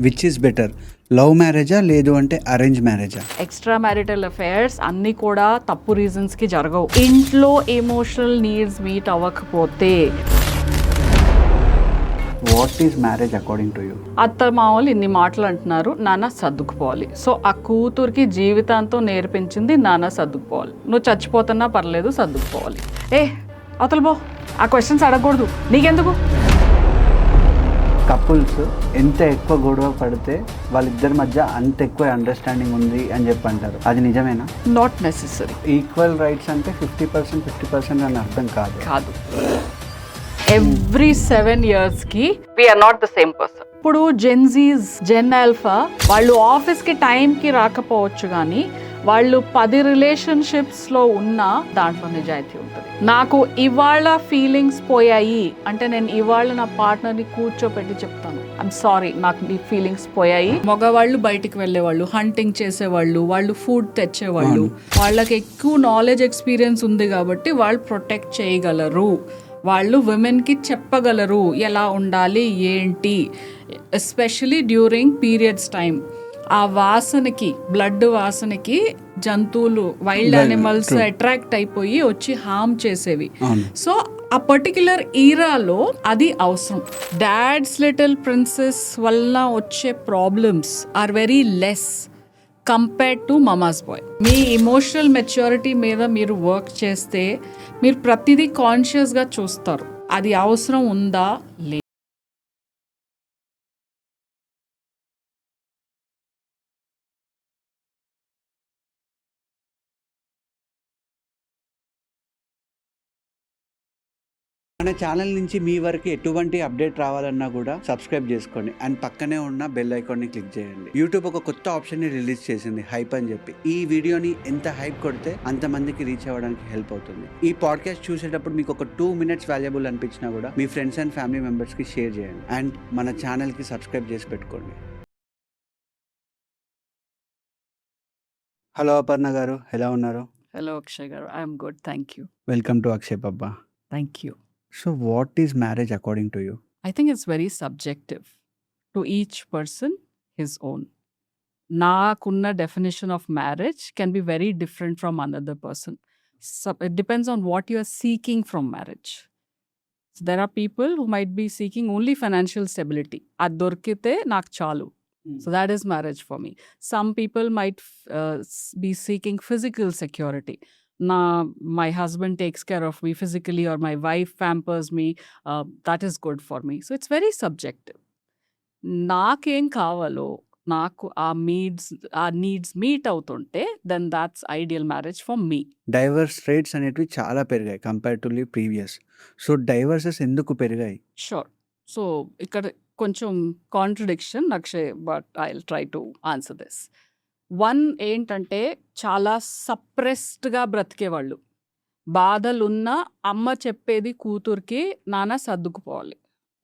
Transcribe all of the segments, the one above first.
Which is better, love మ్యారేజా లేదు అంటే అరేంజ్ మ్యారేజా? ఎక్స్ట్రా మ్యారిటల్ అఫైర్స్ అన్నీ కూడా తప్పు రీజన్స్కి జరగవు. ఇంట్లో ఎమోషనల్ నీడ్స్ మీట్ అవ్వకపోతే what is marriage according to you? అత్త మామూలు ఇన్ని మాటలు అంటున్నారు, నాన్న సర్దుకుపోవాలి. సో ఆ కూతురికి జీవితాంతం నేర్పించింది నాన్న సర్దుకుపోవాలి. నువ్వు చచ్చిపోతున్నా పర్లేదు, సర్దుకుపోవాలి. అవతల బో, ఆ క్వశ్చన్స్ అడగకూడదు, నీకెందుకు? కపుల్స్ ఎంత ఎక్కువ గొడవ పడితే వాళ్ళిద్దరి మధ్య అంత ఎక్కువ అండర్స్టాండింగ్ ఉంది అని చెప్పి అంటారు, అది నిజమేనా? Not necessary. ఈక్వల్ రైట్స్ అంటే 50% అని అర్థం కాదు. ఎవ్రీ 7 yearsకి we are not the same person. ఇప్పుడు జెన్జీస్, జెన్ ఆల్ఫా వాళ్ళు ఆఫీస్కి టైంకి రాకపోవచ్చు, కానీ వాళ్ళు 10 రిలేషన్షిప్స్లో ఉన్న దాంట్లో నిజాయితీ ఉంటుంది. నాకు ఇవాళ ఫీలింగ్స్ పోయాయి అంటే నేను ఇవాళ నా పార్ట్నర్ని కూర్చోపెట్టి చెప్తాను, ఐమ్ సారీ, నాకు ఈ ఫీలింగ్స్ పోయాయి. మగవాళ్ళు బయటికి వెళ్ళేవాళ్ళు, హంటింగ్ చేసేవాళ్ళు, వాళ్ళు ఫుడ్ తెచ్చేవాళ్ళు, వాళ్ళకి ఎక్కువ నాలెడ్జ్ ఎక్స్పీరియన్స్ ఉంది కాబట్టి వాళ్ళు ప్రొటెక్ట్ చేయగలరు. వాళ్ళు విమెన్కి చెప్పగలరు ఎలా ఉండాలి ఏంటి, ఎస్పెషలీ డ్యూరింగ్ పీరియడ్స్ టైం. ఆ వాసనకి, బ్లడ్ వాసనకి జంతువులు, వైల్డ్ యానిమల్స్ అట్రాక్ట్ అయిపోయి వచ్చి హార్మ్ చేసేవి. సో ఆ పర్టిక్యులర్ ఈరాలో అది అవసరం. డాడ్స్ లిటిల్ ప్రిన్సెస్ వల్ల వచ్చే problems are very less compared to mama's boy. మీ ఎమోషనల్ మెచ్యూరిటీ మీద మీరు వర్క్ చేస్తే మీరు ప్రతిదీ కాన్షియస్గా చూస్తారు, అది అవసరం ఉందా లేదా. మన ఛానల్ నుంచి మీ వరకు ఎటువంటి అప్డేట్ రావాలన్నా కూడా సబ్స్క్రైబ్ చేసుకోండి అండ్ పక్కనే ఉన్న బెల్ ఐకాన్ని క్లిక్ చేయండి. యూట్యూబ్ ఒక కొత్త ఆప్షన్ ని రిలీజ్ చేసింది, హైప్ అని చెప్పి. ఈ వీడియోని ఎంత హైప్ కొడితే అంత మందికి రీచ్ అవ్వడానికి హెల్ప్ అవుతుంది. ఈ పాడ్కాస్ట్ చూసేటప్పుడు మీకు ఒక 2 minutes వాల్యుబుల్ అనిపించినా కూడా మీ ఫ్రెండ్స్ అండ్ ఫ్యామిలీ మెంబర్స్ కి షేర్ చేయండి అండ్ మన ఛానల్ కి సబ్స్క్రైబ్ చేసి పెట్టుకోండి. హలో అపర్ణ గారు, ఎలా ఉన్నారు? హలో అక్షయ్ గారు, I'm good, thank you. Welcome to Akshay Pabba. Thank you. So what is marriage according to you? I think it's very subjective. To each person, his own. నాకున్న definition of marriage can be very different from another person. It depends on what you are seeking from marriage. So there are people who might be seeking only financial stability. అది దొరికితే నాకు చాలు. So that is marriage for me. Some people might be seeking physical security. My husband takes care of me physically or my wife pampers me. That is good for me. So it's very subjective. నాకేం కావాలో, నాకు ఆ needs meet అవుతుంటే then that's ideal marriage for me. Divorce rates అనేటివి చాలా పెరిగాయి కంపేర్టివ్లీ previous. So divorces ఎందుకు పెరిగాయి? షూర్. సో ఇక్కడ కొంచెం contradiction Akshay, but I will try to answer this. One ఏంటంటే చాలా సప్రెస్డ్గా బ్రతికేవాళ్ళు. బాధలున్న అమ్మ చెప్పేది కూతురికి, నాన్న సర్దుకుపోవాలి.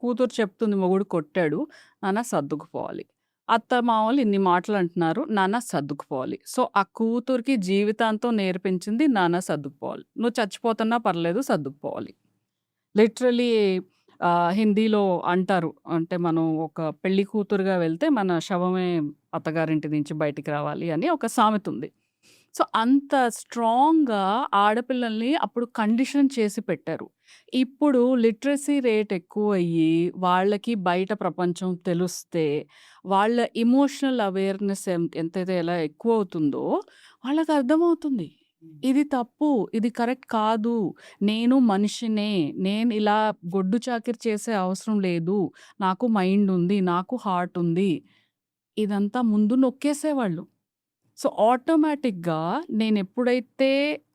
కూతురు చెప్తుంది మొగుడు కొట్టాడు, నాన్న సర్దుకుపోవాలి. అత్త మామూలు ఇన్ని మాటలు అంటున్నారు, నాన్న సర్దుకుపోవాలి. సో ఆ కూతురికి జీవితాంతం నేర్పించింది నాన్న సర్దుకుపోవాలి. నువ్వు చచ్చిపోతున్నా పర్లేదు, సర్దుకుపోవాలి. లిటరలీ హిందీలో అంటారు, అంటే మనం ఒక పెళ్లి కూతురుగా వెళ్తే మన శవమే అత్తగారింటి నుంచి బయటికి రావాలి అని ఒక సామెత ఉంది. సో అంత స్ట్రాంగ్గా ఆడపిల్లల్ని అప్పుడు కండిషన్ చేసి పెట్టారు. ఇప్పుడు లిటరసీ రేట్ ఎక్కువ అయ్యి వాళ్ళకి బయట ప్రపంచం తెలిస్తే, వాళ్ళ ఎమోషనల్ అవేర్నెస్ ఎంతైతే ఎలా ఎక్కువ అవుతుందో వాళ్ళకి అర్థమవుతుంది, ఇది తప్పు, ఇది కరెక్ట్ కాదు, నేను మనిషినే, నేను ఇలా గొడ్డు చాకిరి చేసే అవసరం లేదు, నాకు మైండ్ ఉంది, నాకు హార్ట్ ఉంది. ఇదంతా ముందు నొక్కేసేవాళ్ళు. సో ఆటోమేటిక్గా నేను ఎప్పుడైతే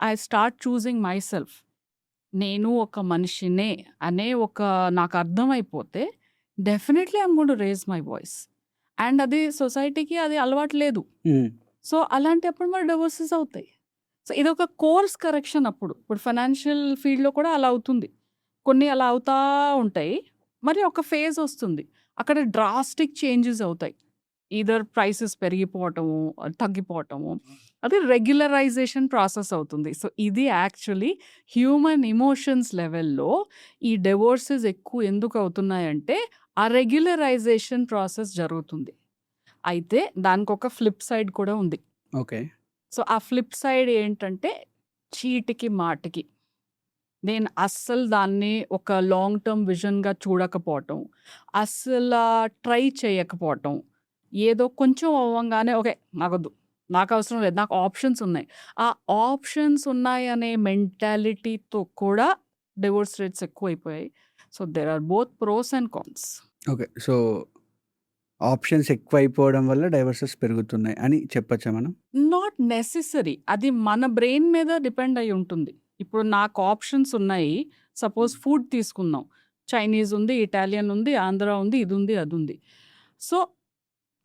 I start choosing myself, నేను ఒక మనిషినే అనే నాకు అర్థమైపోతే definitely I'm going to raise my voice. And అది సొసైటీకి అది అలవాటు లేదు. సో అలాంటప్పుడు మరి డివోర్సెస్ అవుతాయి. సో ఇది ఒక కోర్స్ కరెక్షన్. ఇప్పుడు ఫైనాన్షియల్ ఫీల్డ్లో కూడా అలా అవుతుంది, కొన్ని అలా అవుతా ఉంటాయి. మరి ఒక ఫేజ్ వస్తుంది, అక్కడ డ్రాస్టిక్ చేంజెస్ అవుతాయి. ఈదర్ ప్రైసెస్ పెరిగిపోవటము, తగ్గిపోవటము, అది రెగ్యులరైజేషన్ ప్రాసెస్ అవుతుంది. సో ఇది యాక్చువల్లీ హ్యూమన్ ఎమోషన్స్ లెవెల్లో ఈ డివోర్సెస్ ఎక్కువ ఎందుకు అవుతున్నాయంటే ఆ రెగ్యులరైజేషన్ ప్రాసెస్ జరుగుతుంది. అయితే దానికొక ఫ్లిప్ సైడ్ కూడా ఉంది. ఓకే. సో, ఆ ఫ్లిప్ సైడ్ ఏంటంటే చీటికి మాటికి. నేను అస్సలు దాన్ని ఒక లాంగ్ టర్మ్ విజన్‌గా చూడకపోవటం. ట్రై చేయకపోవటం. ఏదో కొంచెం అవ్వంగానే ఓకే. నాకొద్దు. నాకవసరం లేదు. నాకు ఆప్షన్స్ ఉన్నాయి. ఆ ఆప్షన్స్ ఉన్నాయనే మెంటాలిటీతో కూడా డివోర్స్ రేట్స్ ఎక్కువైపోయాయి. So, there are both pros and cons. Okay. So, options ఎక్కువైపోవడం వల్ల డైవర్సెస్ పెరుగుతున్నాయి అని చెప్పొచ్చా మనం? Not necessary. అది మన బ్రెయిన్ మీద డిపెండ్ అయ్యి ఉంటుంది. ఇప్పుడు నాకు ఆప్షన్స్ ఉన్నాయి. సపోజ్ ఫుడ్ తీసుకుందాం. చైనీస్ ఉంది, ఇటాలియన్ ఉంది, ఆంధ్ర ఉంది, ఇదుంది, అదుంది. సో,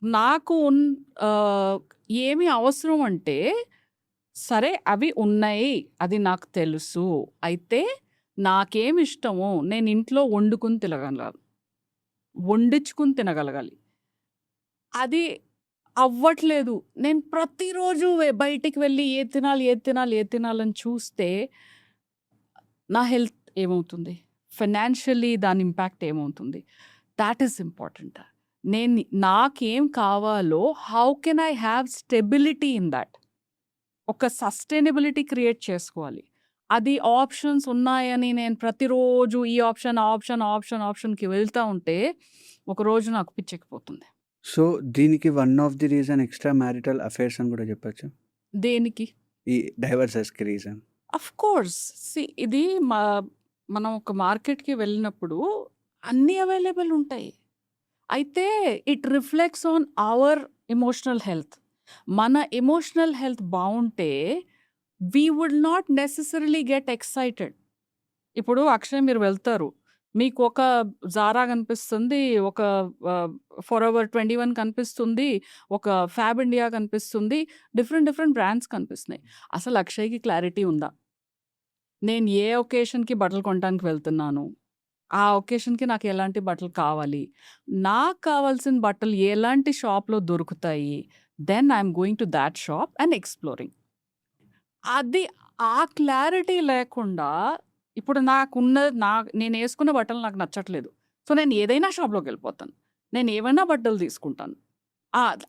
నాకు ఏమి అవసరం అంటే, సరే అవి ఉన్నాయి. అది నాకు తెలుసు. అయితే నాకేమిష్టమో నేను ఇంట్లో వండుకొని తినగలగాలి. వండించుకొని తినగలగాలి. అది అవ్వట్లేదు. నేను ప్రతిరోజు బయటికి వెళ్ళి ఏది తినాలి, ఏది తినాలి, ఏది తినాలని చూస్తే నా హెల్త్ ఏమవుతుంది? ఫైనాన్షియల్లీ దాని ఇంపాక్ట్ ఏమవుతుంది? Thought is important. నాకేం కావాలో how can I have stability in thought? ఒక సస్టైనబిలిటీ క్రియేట్ చేసుకోవాలి. అది ఆప్షన్స్ ఉన్నాయని నేను ప్రతిరోజు ఈ ఆప్షన్, ఆ ఆప్షన్, ఆ ఆప్షన్, ఆప్షన్‌కి వెళ్తా ఉంటే ఒకరోజు నాకు పిచ్చెక్కిపోతుంది. సో, దీనికి one of the reason extra marital affairs అని కూడా చెప్పొచ్చా? దేనికి? ఈ డైవర్సెస్‌కి రీజన్. అఫ్‌కోర్స్. ఇది మనం ఒక మార్కెట్‌కి వెళ్ళినప్పుడు అన్నీ అవైలబుల్ ఉంటాయి. అయితే it reflects on our emotional health. మన ఎమోషనల్ హెల్త్ బావుంటే we would not necessarily get excited. ఇప్పుడు అక్షయ్ మీరు వెళ్తారు. మీకు ఒక జారా కనిపిస్తుంది. ఒక ఫరెవర్ 21 కనిపిస్తుంది. ఒక ఫ్యాబ్ ఇండియా కనిపిస్తుంది. డిఫరెంట్ బ్రాండ్స్ కనిపిస్తున్నాయి. అసలు అక్షయ్‌కి క్లారిటీ ఉందా? నేను ఏ ఒకేషన్‌కి బట్టలు కొనటానికి వెళ్తున్నాను? ఆ ఒకేషన్‌కి నాకు ఎలాంటి బట్టలు కావాలి? నాకు కావాల్సిన బట్టలు ఎలాంటి షాప్‌లో దొరుకుతాయి? Then I am going to that shop and exploring. అది ఆ క్లారిటీ లేకుండా ఇప్పుడు నేనేసుకున్న బట్టలు నాకు నచ్చట్లేదు. సో, నేను ఏదైనా షాప్‌లోకెళ్ళిపోతాను. నేను ఏవైనా బట్టలు తీసుకుంటాను.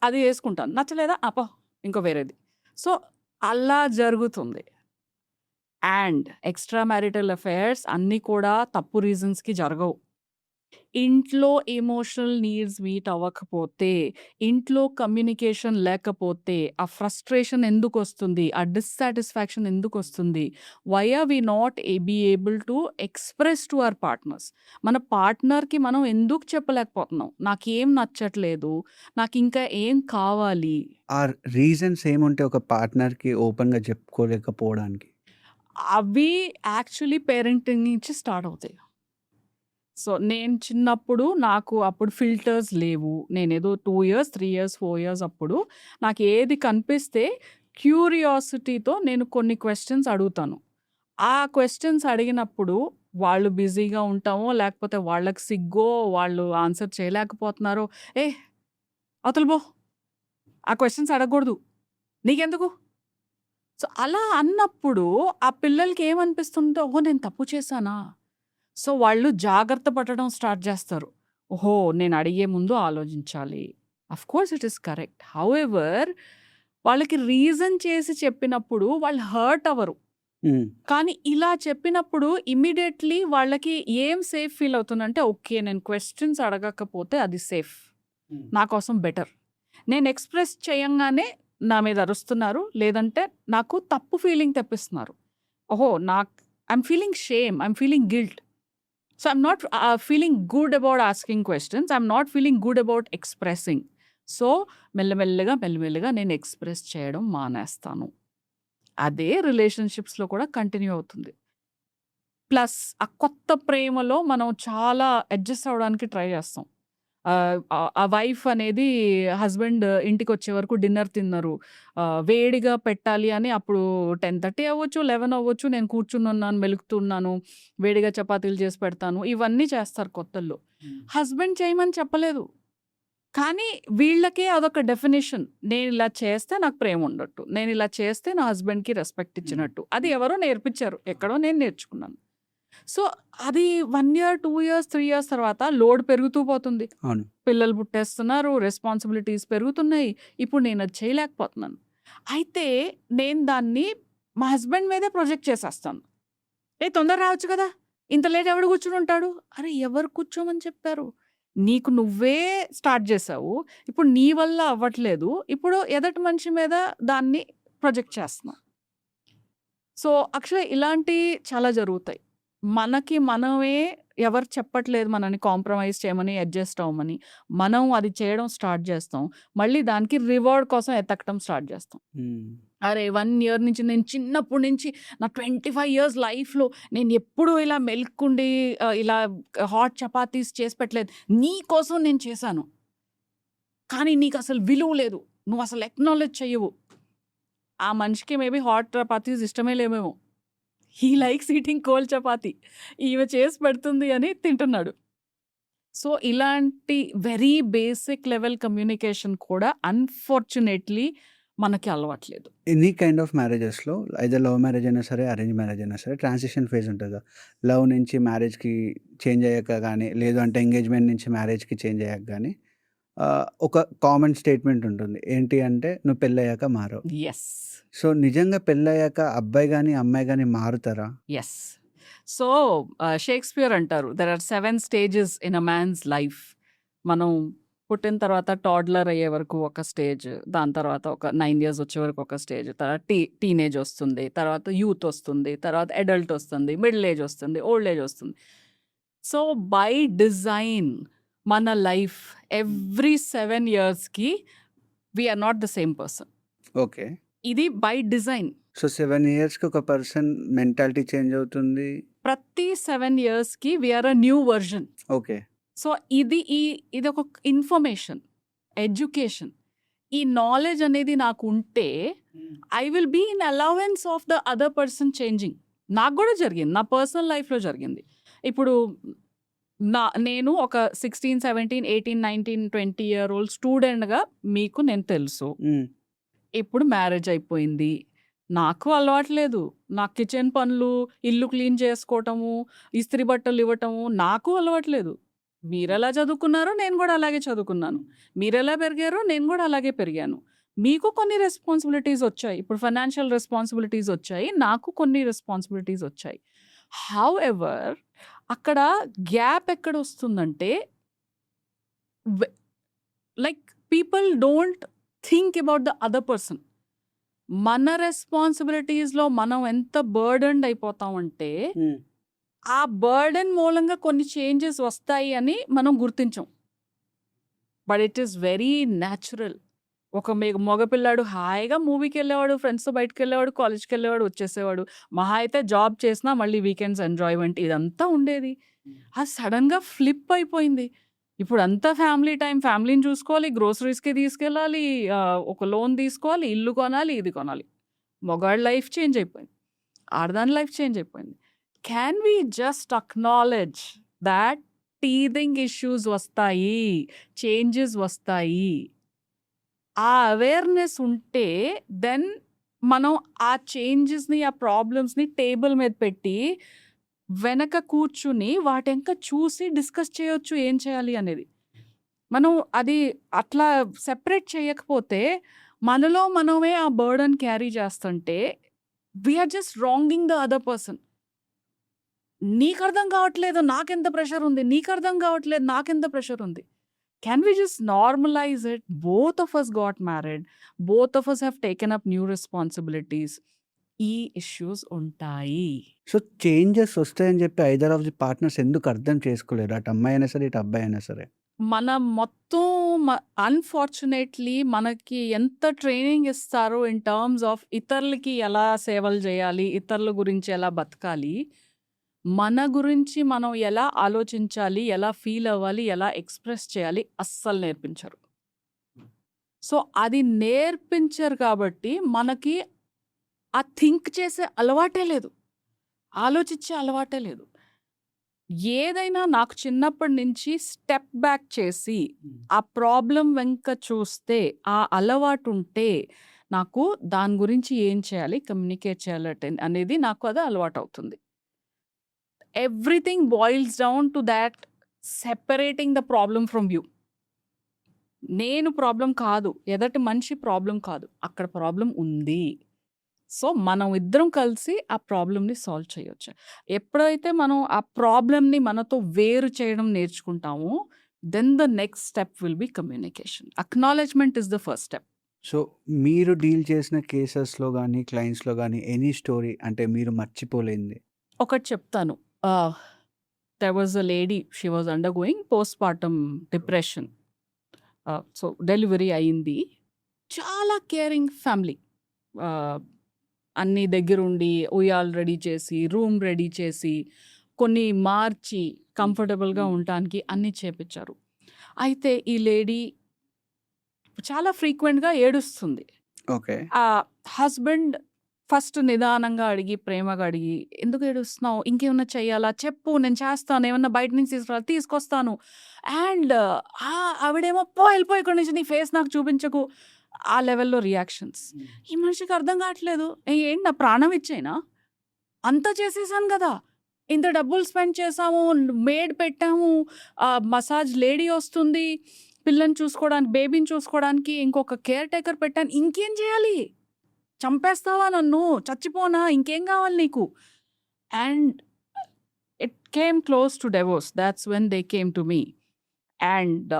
అది యేసుకుంటాను. నచ్చలేదా? పో ఇంకో వేరేది. సో, అలా జరుగుతుంది. అండ్ ఎక్స్‌ట్రా మ్యారిటల్ అఫైర్స్ అన్నీ కూడా తప్పు రీజన్స్‌కి జరగవు. ఇంట్లో ఎమోషనల్ నీడ్స్ మీట్ అవ్వకపోతే, ఇంట్లో కమ్యూనికేషన్ లేకపోతే, ఆ ఫ్రస్ట్రేషన్ ఎందుకొస్తుంది? ఆ డిస్సాటిస్ఫాక్షన్ ఎందుకొస్తుంది? Why are we not able to express to our partners? మన పార్ట్నర్‌కి మనం ఎందుకు చెప్పలేకపోతున్నాం? నాకేం నచ్చట్లేదు. నాకింకా ఏం కావాలి? ఆ రీజన్స్ ఏముంటాయి ఒక పార్ట్నర్‌కి ఓపెన్‌గా చెప్పుకోలేకపోవడానికి? అవి యాక్చువల్లీ పేరెంటింగ్ నుంచి స్టార్ట్ అవుతాయి. సో, నేను చిన్నప్పుడు నాకు అప్పుడు ఫిల్టర్స్ లేవు. నేనేదో 2 ఇయర్స్, 3 ఇయర్స్, 4 ఇయర్స్ అప్పుడు నాకు ఏది కనిపిస్తే క్యూరియాసిటీతో నేను కొన్ని క్వెషన్స్ అడుగుతాను. ఆ క్వెషన్స్ అడిగినప్పుడు వాళ్ళు బిజీగా ఉంటామో, లేకపోతే వాళ్ళకి సిగ్గో, వాళ్ళు ఆన్సర్ చేయలేకపోతున్నారో, "ఏహ్! అవతల పో. ఆ క్వెషన్స్ అడగకూడదు. నీకెందుకు?" సో, అలా అన్నప్పుడు ఆ పిల్లలకి ఏమనిపిస్తుందో, ఓహో! నేను తప్పు చేశానా? సో, వాళ్ళు జాగ్రత్త పడడం స్టార్ట్ చేస్తారు. ఓహో! నేను అడిగే ముందు ఆలోచించాలి. Of course it is correct. However వాళ్ళకి రీజన్ చేసి చెప్పినప్పుడు వాళ్ళు హర్ట్ అవ్వరు. హ్మ్. కానీ ఇలా చెప్పినప్పుడు ఇమ్మీడియేట్‌లీ వాళ్ళకి ఏం సేఫ్ ఫీల్ అవుతుందంటే, ఓకే. నేను క్వెషన్స్ అడగకపోతే అది సేఫ్. హ్మ్. నా కోసం బెటర్. నేను ఎక్స్‌ప్రెస్ చేయంగానే నా మీద అరుస్తున్నారు. లేదంటే నాకు తప్పు ఫీలింగ్ తెప్పిస్తున్నారు. ఓహో! I'm feeling shame. I'm feeling guilt. So, I'm not feeling good about asking questions. I'm not feeling good about expressing. So, మెల్లమెల్లగా నేను ఎక్స్‌ప్రెస్ చేయడం మానేస్తాను. అదే రిలేషన్‌షిప్స్‌లో కూడా కంటిన్యూ అవుతుంది. ప్లస్ ఆ కొత్త ప్రేమలో మనం చాలా అడ్జస్ట్ అవ్వడానికి ట్రై చేస్తాం. ఆ వైఫ్ అనేది హస్బెండ్ ఇంటికొచ్చే వరకు డిన్నర్ తినరు. వేడిగా పెట్టాలి అని అప్పుడు 10:30 అవ్వచ్చు, 11 అవ్వచ్చు. నేను కూర్చునున్నాను, మెలుకుతున్నాను. వేడిగా చపాతీలు చేసి పెడతాను. ఇవన్నీ చేస్తారు కొత్తల్లో. హస్బెండ్ చేయమని చెప్పలేదు. కానీ వీళ్ళకే అదొక డెఫినిషన్. నేనిలా చేస్తే నాకు ప్రేమ ఉన్నట్టు. నేనిలా చేస్తే నా హస్బెండ్‌కి రెస్పెక్ట్ ఇచ్చినట్టు. అది ఎవరో నేర్పించారు. ఎక్కడో నేను నేర్చుకున్నాను. సో, అది 1 ఇయర్, 2 ఇయర్స్, 3 ఇయర్స్ తర్వాత లోడ్ పెరుగుతూ పోతుంది. అవును. పిల్లలు పుట్టేస్తున్నారు. రెస్పాన్సిబిలిటీస్ పెరుగుతున్నాయి. ఇప్పుడు నేనది చేయలేకపోతున్నాను. అయితే నేను దాన్ని మా హస్బెండ్ మీదే ప్రొజెక్ట్ చేసేస్తాను. తొందరగా రావచ్చు కదా! ఇంత లేట్ ఎవడు కూర్చొనుంటాడు? అరె! ఎవరు కూర్చోమని చెప్పారు? నీకు నువ్వే స్టార్ట్ చేశావు. ఇప్పుడు నీ వల్ల అవ్వట్లేదు. ఇప్పుడు ఎదటి మనిషి మీద దాన్ని ప్రొజెక్ట్ చేస్తున్నావు. సో, అక్షయ్ ఇలాంటియి చాలా జరుగుతాయి. మనకి మనమే ఎవరు చెప్పట్లేదు మనల్ని కాంప్రమైజ్ చేయమని, అడ్జస్ట్ అవ్వమని. మనం అది చేయడం స్టార్ట్ చేస్తాం. మళ్ళీ దానికి రివార్డ్ కోసం ఎతకటం స్టార్ట్ చేస్తాం. హ్మ్. అరే! 1 ఇయర్ నుంచి నేను చిన్నప్పటి నుంచి నా 25 ఇయర్స్ లైఫ్‌లో నేను ఎప్పుడూ ఇలా మెలుక్కుండి ఇలా హాట్ చపాతీస్ చేసి పెట్టలేదు. నీ కోసం నేను చేశాను. కానీ నీకసలు విలువ లేదు. నువ్వసలు ఎక్నాలెడ్జ్ చెయ్యవు. ఆ మనిషికి మేబీ హాట్ చపాతీస్ ఇష్టమే లేవేమో. He likes eating cold chapati. ఈమె చేసి పెడుతుంది అని తింటున్నాడు. సో, ఇలాంటి వెరీ బేసిక్ లెవెల్ కమ్యూనికేషన్ కూడా అన్‌ఫార్చునేట్‌లీ మనకి అలవాట్లేదు. ఎనీ కైండ్ ఆఫ్ మ్యారేజెస్‌లో ఐదర్ లవ్ మ్యారేజ్ అయినా సరే, అరేంజ్ మ్యారేజ్ అయినా సరే ట్రాన్సిషన్ ఫేజ్ ఉంటది కదా! లవ్ నుంచి మ్యారేజ్‌కి చేంజ్ అయ్యాక గానీ, లేదు అంటే ఎంగేజ్‌మెంట్ నుంచి మ్యారేజ్‌కి చేంజ్ అయ్యాక గానీ ఒక కామన్ స్టేట్మెంట్ ఉంటుంది. ఏంటి అంటే నువ్వు పెళ్ళయ్యాక మారవు. యెస్. సో, నిజంగా పెళ్ళయ్యాక అబ్బాయి గానీ, అమ్మాయి గానీ మారుతారా? యెస్. సో, షేక్స్‌పియర్ అంటారు. There are 7 stages in a man's life. మనం పుట్టిన తర్వాత టాడ్లర్ అయ్యే వరకు ఒక స్టేజ్. దాని తర్వాత ఒక 9 ఇయర్స్ వచ్చే వరకు ఒక స్టేజ్. తర్వాత టీనేజ్ వస్తుంది. తర్వాత యూత్ వస్తుంది. తర్వాత అడల్ట్ వస్తుంది. మిడిల్ ఏజ్ వస్తుంది. ఓల్డ్ ఏజ్ వస్తుంది. సో, బై డిజైన్ మన లైఫ్ ఎవ్రీ 7 ఇయర్స్‌కి we are not the same person. Okay. ఇది బై డిజైన్. సో, 7 ఇయర్స్‌కి ఒక పర్సన్ మెంటాలిటీ చేంజ్ అవుతుంది. ప్రతి 7 ఇయర్స్‌కి we are a new version. Okay. So, ఇదొక ఇన్ఫర్మేషన్, ఎడ్యుకేషన్. ఈ నాలెడ్జ్ అనేది నాకుంటే I will be in allowance of the other person changing. నాకు కూడా జరిగింది. నా పర్సనల్ లైఫ్‌లో జరిగింది. ఇప్పుడు నేను ఒక 16, 17, 18, 19, 20 ఇయర్ ఓల్డ్ స్టూడెంట్‌గా మీకు నేను తెలుసు. హ్మ్. ఇప్పుడు మ్యారేజ్ అయిపోయింది. నాకు అలవాటు లేదు. నా కిచెన్ పనులు, ఇల్లు క్లీన్ చేసుకోవటము, ఇస్త్రీ బట్టలు ఇవ్వటము నాకు అలవాటు లేదు. మీరెలా చదువుకున్నారో నేను కూడా అలాగే చదువుకున్నాను. మీరెలా పెరిగారో నేను కూడా అలాగే పెరిగాను. మీకు కొన్ని రెస్పాన్సిబిలిటీస్ వచ్చాయి. ఇప్పుడు ఫైనాన్షియల్ రెస్పాన్సిబిలిటీస్ వచ్చాయి. నాకు కొన్ని రెస్పాన్సిబిలిటీస్ వచ్చాయి. హౌఎవర్ అక్కడ గ్యాప్ ఎక్కడొస్తుందంటే like people don't think about the other person. మన రెస్పాన్సిబిలిటీస్‌లో మనం ఎంత బర్డెన్డ్ అయిపోతామంటే హ్మ్. ఆ బర్డెన్ మూలంగా కొన్ని చేంజెస్ వస్తాయి అని మనం గుర్తించం. But it is very natural. ఒక మగపిల్లాడు హాయిగా మూవీకెళ్ళేవాడు, ఫ్రెండ్స్‌తో బయటికెళ్ళేవాడు, కాలేజ్‌కెళ్ళేవాడు, వచ్చేసేవాడు. మహా అయితే జాబ్ చేసినా మళ్ళీ వీకెండ్స్ ఎంజాయ్‌మెంట్ ఇదంతా ఉండేది. అది సడెన్‌గా ఫ్లిప్ అయిపోయింది. ఇప్పుడంతా ఫ్యామిలీ టైమ్. ఫ్యామిలీని చూసుకోవాలి, గ్రోసరీస్‌కి తీసుకెళ్ళాలి, ఒక లోన్ తీసుకోవాలి, ఇల్లు కొనాలి, ఇది కొనాలి. మగాడి లైఫ్ చేంజ్ అయిపోయింది. ఆడదాని లైఫ్ చేంజ్ అయిపోయింది. Can we just acknowledge that teething issues వస్తాయి, చేంజెస్ వస్తాయి. ఆ అవేర్‌నెస్ ఉంటే దెన్ మనం ఆ చేంజెస్‌ని, ఆ ప్రాబ్లమ్స్‌ని టేబుల్ మీద పెట్టి వెనక కూర్చుని వాటెంక చూసి డిస్కస్ చేయొచ్చు ఏం చేయాలి అనేది. మనం అది అట్లా సెపరేట్ చేయకపోతే మనలో మనమే ఆ బర్డెన్ క్యారీ చేస్తుంటే we are just wronging the other person. నీకర్థం కావట్లేదు నాకెంత ప్రెషర్ ఉంది. నీకర్థం కావట్లేదు నాకెంత ప్రెషర్ ఉంది. Can we just normalize it? Both of us got married. Both of us have taken up new responsibilities. ఈ ఇష్యూస్ ఉంటాయి. సో, చేంజెస్ వస్తాయని చెప్పి ఐదర్ ఆఫ్ ది పార్ట్నర్స్ ఎందుకు అర్థం చేసుకోలేరు? అటు అమ్మాయి అయినా సరే, ఇటు అబ్బాయి అయినా సరే. మన మొత్తం అన్‌ఫార్చునేట్‌లీ మనకి ఎంత ట్రైనింగ్ ఇస్తారో ఇన్ టర్మ్స్ ఆఫ్ ఇతరులకి ఎలా సేవలు చేయాలి, ఇతరుల గురించి ఎలా బతకాలి, మన గురించి మనం ఎలా ఆలోచించాలి, ఎలా ఫీల్ అవ్వాలి, ఎలా ఎక్స్‌ప్రెస్ చేయాలి అస్సలు నేర్పించరు. సో, అది నేర్పించరు కాబట్టి మనకి ఆ థింక్ చేసే అలవాటే లేదు. ఆలోచించే అలవాటే లేదు. ఏదైనా నాకు చిన్నప్పటి నుంచి స్టెప్ బ్యాక్ చేసి ఆ ప్రాబ్లమ్ వెంక చూస్తే, ఆ అలవాటుంటే నాకు దాని గురించి ఏం చేయాలి, కమ్యూనికేట్ చేయాలి అనేది నాకు అది అలవాటవుతుంది. Everything boils down to that separating the problem from you. నేను ప్రాబ్లం కాదు, ఎదటి మనిషి ప్రాబ్లం కాదు, అక్కడ ప్రాబ్లం ఉంది. సో మనం ఇద్దరం కలిసి ఆ ప్రాబ్లమ్ని సాల్వ్ చేయొచ్చు. ఎప్పుడైతే మనం ఆ ప్రాబ్లమ్ని మనతో వేరు చేయడం నేర్చుకుంటామో, then the next step will be communication. Acknowledgement is the first step. So మీరు డీల్ చేసిన కేసెస్లో కానీ క్లయింట్స్లో కానీ ఎనీ స్టోరీ అంటే మీరు మర్చిపోలేంది? ఒకటి చెప్తాను. There was a lady, she was under going post partum depression. So delivery అయింది. చాలా కేరింగ్ ఫ్యామిలీ. అన్నీ దగ్గరుండి ఉయ్యాలు రెడీ చేసి, రూమ్ రెడీ చేసి, కొన్ని మార్చి కంఫర్టబుల్గా ఉండటానికి అన్నీ చేపించారు. అయితే ఈ లేడీ చాలా ఫ్రీక్వెంట్గా ఏడుస్తుంది. ఓకే. ఆ హస్బెండ్ ఫస్ట్ నిదానంగా అడిగి, ప్రేమగా అడిగి, ఎందుకు ఏడుస్తున్నావు, ఇంకేమన్నా చెయ్యాలా చెప్పు, నేను చేస్తాను, ఏమన్నా బయట నుంచి తీసుకొస్తాను. అండ్ ఆవిడేమో వెళ్ళిపోయి ఇక్కడి నుంచి, నీ ఫేస్ నాకు చూపించకు, ఆ లెవెల్లో రియాక్షన్స్. ఈ మనిషికి అర్థం కావట్లేదు, ఏంటి నా ప్రాణం ఇచ్చేనా, అంతా చేసేసాను కదా, ఇంత డబ్బులు స్పెండ్ చేసాము, మేడ్ పెట్టాము, మసాజ్ లేడీ వస్తుంది, పిల్లని చూసుకోవడానికి, బేబీని చూసుకోవడానికి ఇంకొక కేర్ టేకర్ పెట్టాను, ఇంకేం చేయాలి, చంపేస్తావా నన్ను, చచ్చిపోనా, ఇంకేం కావాలి నీకు. And it came close to divorce. That's when they came to me. And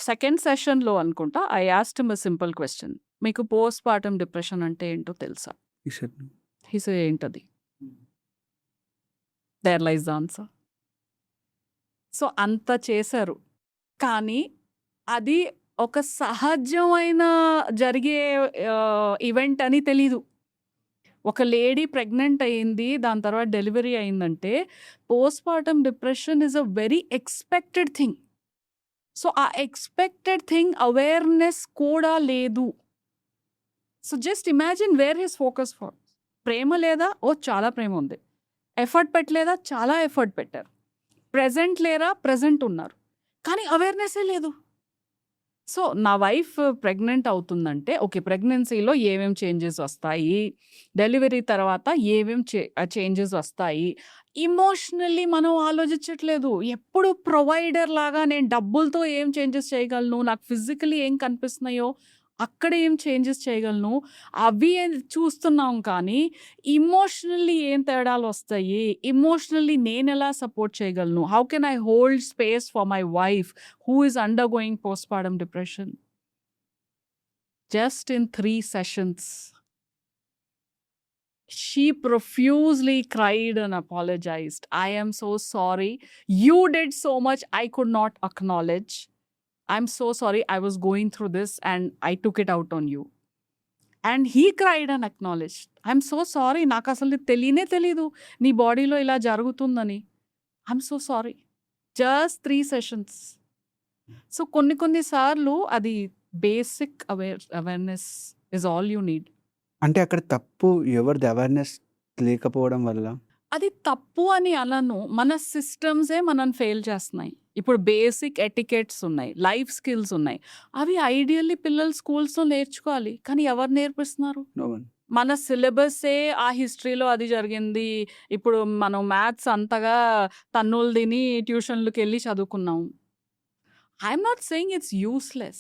second సెషన్లో అనుకుంటా I asked him a simple question, మీకు పోస్ట్ పార్టమ్ డిప్రెషన్ అంటే ఏంటో తెలుసా? హి సెడ్ ఏంటది? There lies the answer. So అంత చేశారు, కానీ అది ఒక సహజమైన జరిగే ఈవెంట్ అని తెలీదు. ఒక లేడీ ప్రెగ్నెంట్ అయింది, దాని తర్వాత డెలివరీ అయిందంటే postpartum depression is a very expected thing. So ఆ ఎక్స్పెక్టెడ్ థింగ్ అవేర్నెస్ కూడా లేదు. So just imagine where his focus for. ప్రేమ లేదా? ఓ చాలా ప్రేమ ఉంది. ఎఫర్ట్ పెట్టలేదా? చాలా ఎఫర్ట్ పెట్టారు. ప్రెజెంట్ లేరా? ప్రెజెంట్ ఉన్నారు, కానీ అవేర్నెస్సే లేదు. సో నా వైఫ్ ప్రెగ్నెంట్ అవుతుందంటే, ఓకే, ప్రెగ్నెన్సీలో ఏమేమి చేంజెస్ వస్తాయి, డెలివరీ తర్వాత ఏమేమి చేంజెస్ వస్తాయి, ఇమోషనల్లీ మనం ఆలోచించట్లేదు. ఎప్పుడు ప్రొవైడర్ లాగా నేను డబ్బులతో ఏం చేంజెస్ చేయగలను, నాకు ఫిజికలీ ఏం కనిపిస్తున్నాయో అక్కడ ఏం చేంజెస్ చేయగలను, అవి చూస్తున్నాం. కానీ ఇమోషనల్లీ ఏం తేడాలు వస్తాయి, ఇమోషనల్లీ నేను ఎలా సపోర్ట్ చేయగలను, how can I hold space for my wife who is undergoing postpartum depression. Just in 3 sessions, she profusely cried and apologized. I am so sorry. You did so much I could not acknowledge. I'm so sorry. I was going through this and I took it out on you. And he cried and acknowledged. I'm so sorry. నాకు అసలు తెలియనే తెలీదు నీ బాడీలో ఇలా జరుగుతుందని. I'm so sorry. Just 3 sessions. So కొన్ని సార్లు అది basic awareness is all you need. అంటే అక్కడ తప్పు ఎవరిది? అవేర్నెస్ లేకపోవడం వల్ల? అది తప్పు అని అనను, మన సిస్టమ్సే మనల్ని ఫెయిల్ చేస్తున్నాయి. ఇప్పుడు బేసిక్ ఎటికెట్స్ ఉన్నాయి, లైఫ్ స్కిల్స్ ఉన్నాయి, అవి ఐడియల్లీ పిల్లలు స్కూల్స్లో నేర్చుకోవాలి, కానీ ఎవరు నేర్పిస్తున్నారు? No one. మన సిలబస్సే ఆ హిస్టరీలో అది జరిగింది. ఇప్పుడు మనం మ్యాథ్స్ అంతగా తన్నులు తిని ట్యూషన్లకు వెళ్ళి చదువుకున్నాం. I'm not saying it's useless,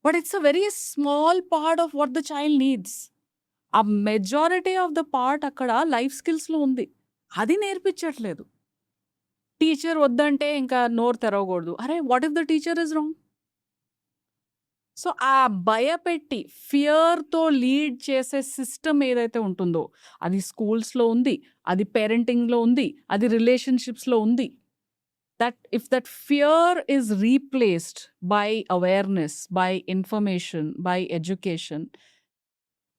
but it's a very small part of what the child needs. A majority of the part అక్కడ లైఫ్ స్కిల్స్లో ఉంది, అది నేర్పించట్లేదు. టీచర్ వద్దంటే ఇంకా నోరు తెరవకూడదు. అరే, what if the teacher is wrong? So ఆ భయపెట్టి ఫియర్తో లీడ్ చేసే సిస్టమ్ ఏదైతే ఉంటుందో అది స్కూల్స్లో ఉంది, అది పేరెంటింగ్లో ఉంది, అది రిలేషన్షిప్స్లో ఉంది. That if that fear is replaced by awareness, by information, by education,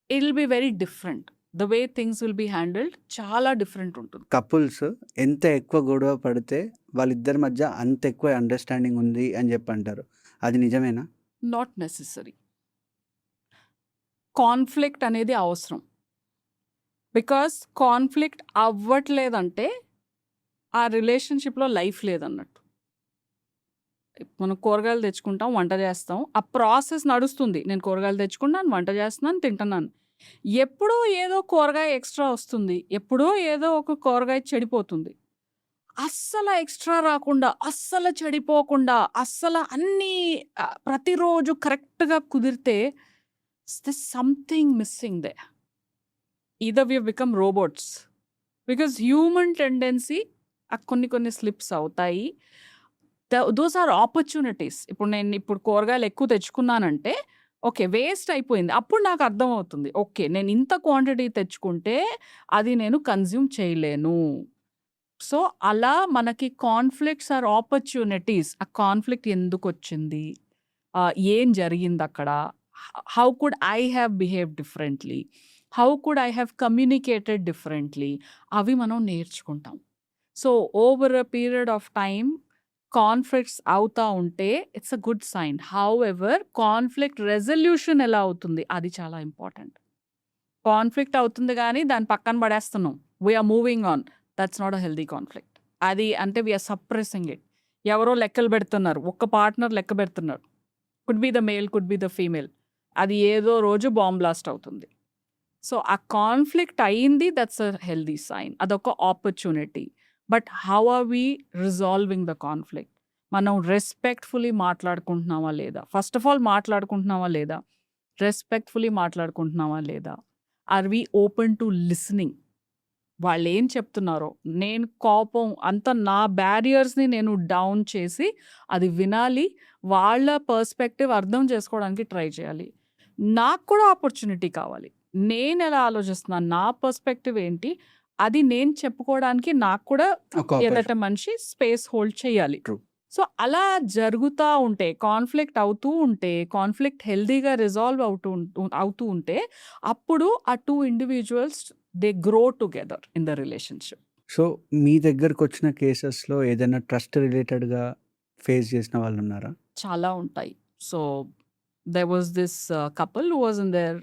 it will be very different. The way things will be handled చాలా డిఫరెంట్ ఉంటుంది. కపుల్స్ ఎంత ఎక్కువ గొడవ పడితే వాళ్ళిద్దరి మధ్య అంత ఎక్కువ అండర్స్టాండింగ్ ఉంది అని చెప్పి అంటారు, అది నిజమేనా? Not necessary. కాన్ఫ్లిక్ట్ అనేది అవసరం. బికాస్ కాన్ఫ్లిక్ట్ అవ్వట్లేదంటే ఆ రిలేషన్షిప్లో లైఫ్ లేదన్నట్టు. మనం కూరగాయలు తెచ్చుకుంటాం, వంట చేస్తాం, ఆ ప్రాసెస్ నడుస్తుంది. నేను కూరగాయలు తెచ్చుకున్నాను, వంట చేస్తున్నాను, తింటున్నాను. ఎప్పుడో ఏదో కూరగాయ ఎక్స్ట్రా వస్తుంది, ఎప్పుడో ఏదో ఒక కూరగాయ చెడిపోతుంది. అస్సలు ఎక్స్‌ట్రా రాకుండా, అస్సలు చెడిపోకుండా, అస్సలు అన్నీ ప్రతిరోజు కరెక్ట్‌గా కుదిరితే there's something missing there. Either we have become robots. Because human tendency కొన్ని స్లిప్స్ అవుతాయి. Those are opportunities. ఇప్పుడు కూరగాయలు ఎక్కువ తెచ్చుకున్నానంటే ఓకే. వేస్ట్ అయిపోయింది. అప్పుడు నాకు అర్థమవుతుంది. ఓకే. నేను ఇంత క్వాంటిటీ తెచ్చుకుంటే అది నేను కన్జ్యూమ్ చేయలేను. సో, అలా మనకి కాన్‌ఫ్లిక్ట్స్ ఆర్ ఆపర్చునిటీస్. ఆ కాన్‌ఫ్లిక్ట్ ఎందుకొచ్చింది? ఏం జరిగిందక్కడ? How could I have behaved differently? How could I have communicated differently? అవి మనం నేర్చుకుంటాం. So, over a period of time conflicts అవుతా ఉంటే it's a good sign. However conflict resolution ఎలా అవుతుంది? అది చాలా ఇంపార్టెంట్. కాన్‌ఫ్లిక్ట్ అవుతుంది గానీ దాన్ని పక్కన పడేస్తున్నాం. We are moving on. That's not a healthy conflict. అది అంటే వి ఆర్ సప్రెసింగ్ ఇట్. ఎవరో లెక్కలు పెడుతున్నారు. ఒక్క పార్ట్నర్ లెక్క పెడుతున్నాడు. Could be the male, could be the female. అది ఏదో రోజు బాంబ్ బ్లాస్ట్ అవుతుంది. సో, ఆ కాన్‌ఫ్లిక్ట్ అయింది. That's a healthy sign. అదొక opportunity. But how are we resolving the conflict? మనం రెస్పెక్ట్‌ఫుల్లీ మాట్లాడుకుంటున్నామా లేదా? ఫస్ట్ ఆఫ్ ఆల్ మాట్లాడుకుంటున్నామా లేదా? రెస్పెక్ట్‌ఫుల్లీ మాట్లాడుకుంటున్నామా లేదా? Or we open to listening? వాళ్ళేం చెప్తున్నారో, నేను కోపం అంతా నా బ్యారియర్స్‌ని నేను డౌన్ చేసి అది వినాలి. వాళ్ళ పర్స్పెక్టివ్ అర్థం చేసుకోవడానికి ట్రై చేయాలి. నాకు కూడా ఆపర్చునిటీ కావాలి. నేనెలా ఆలోచిస్తున్నాను? నా పర్స్పెక్టివ్ ఏంటి? అది నేను చెప్పుకోవడానికి నాకు కూడా ఒక ఎదట మనిషి స్పేస్ హోల్డ్ చేయాలి. ట్రూ. సో, అలా జరుగుతా ఉంటే, కాన్‌ఫ్లిక్ట్ అవుతూ ఉంటే, కాన్‌ఫ్లిక్ట్ హెల్తీగా రిజాల్వ్ అవుతూ ఉంటే, అప్పుడు ఆ 2 individuals they grow together in the relationship. So, మీ దగ్గరకొచ్చిన కేసెస్‌లో ఏదైనా ట్రస్ట్ రిలేటెడ్‌గా ఫేస్ చేసిన వాళ్ళున్నారా? చాలా ఉంటాయి. So, there was this couple who was in their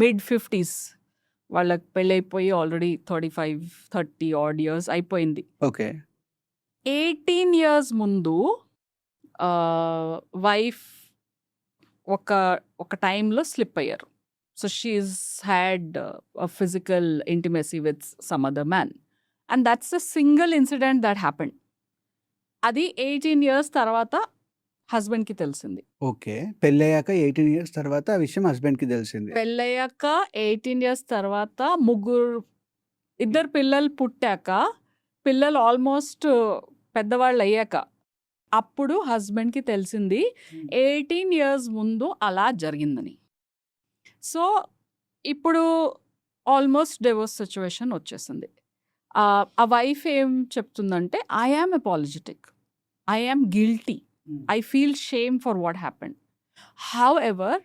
mid 50s. వాళ్ళకి పెళ్లయిపోయి ఆల్రెడీ 35, 30 ఆడ్ ఇయర్స్ అయిపోయింది. ఓకే. 18 ఇయర్స్ ముందు వైఫ్ ఒక టైంలో స్లిప్ అయ్యారు. So, she's had physical intimacy with some other man. And that's a single incident that happened. అది 18 years తర్వాత హస్బెండ్‌కి తెలిసింది. ఓకే. పెళ్ళయ్యాక 18 ఇయర్స్ తర్వాత ఆ విషయం హస్బెండ్‌కి తెలిసింది. పెళ్ళయ్యాక 18 ఇయర్స్ తర్వాత ఇద్దరు పిల్లలు పుట్టాక, పిల్లలు ఆల్మోస్ట్ పెద్దవాళ్ళయ్యాక, అప్పుడు హస్బెండ్‌కి తెలిసింది 18 ఇయర్స్ ముందు అలా జరిగిందని. సో, ఇప్పుడు ఆల్మోస్ట్ డివోర్స్ సిట్యుయేషన్ వచ్చేసింది. ఆ వైఫ్ ఏం చెప్తుందంటే, I am apologetic. I am guilty. I feel shame for what happened. However,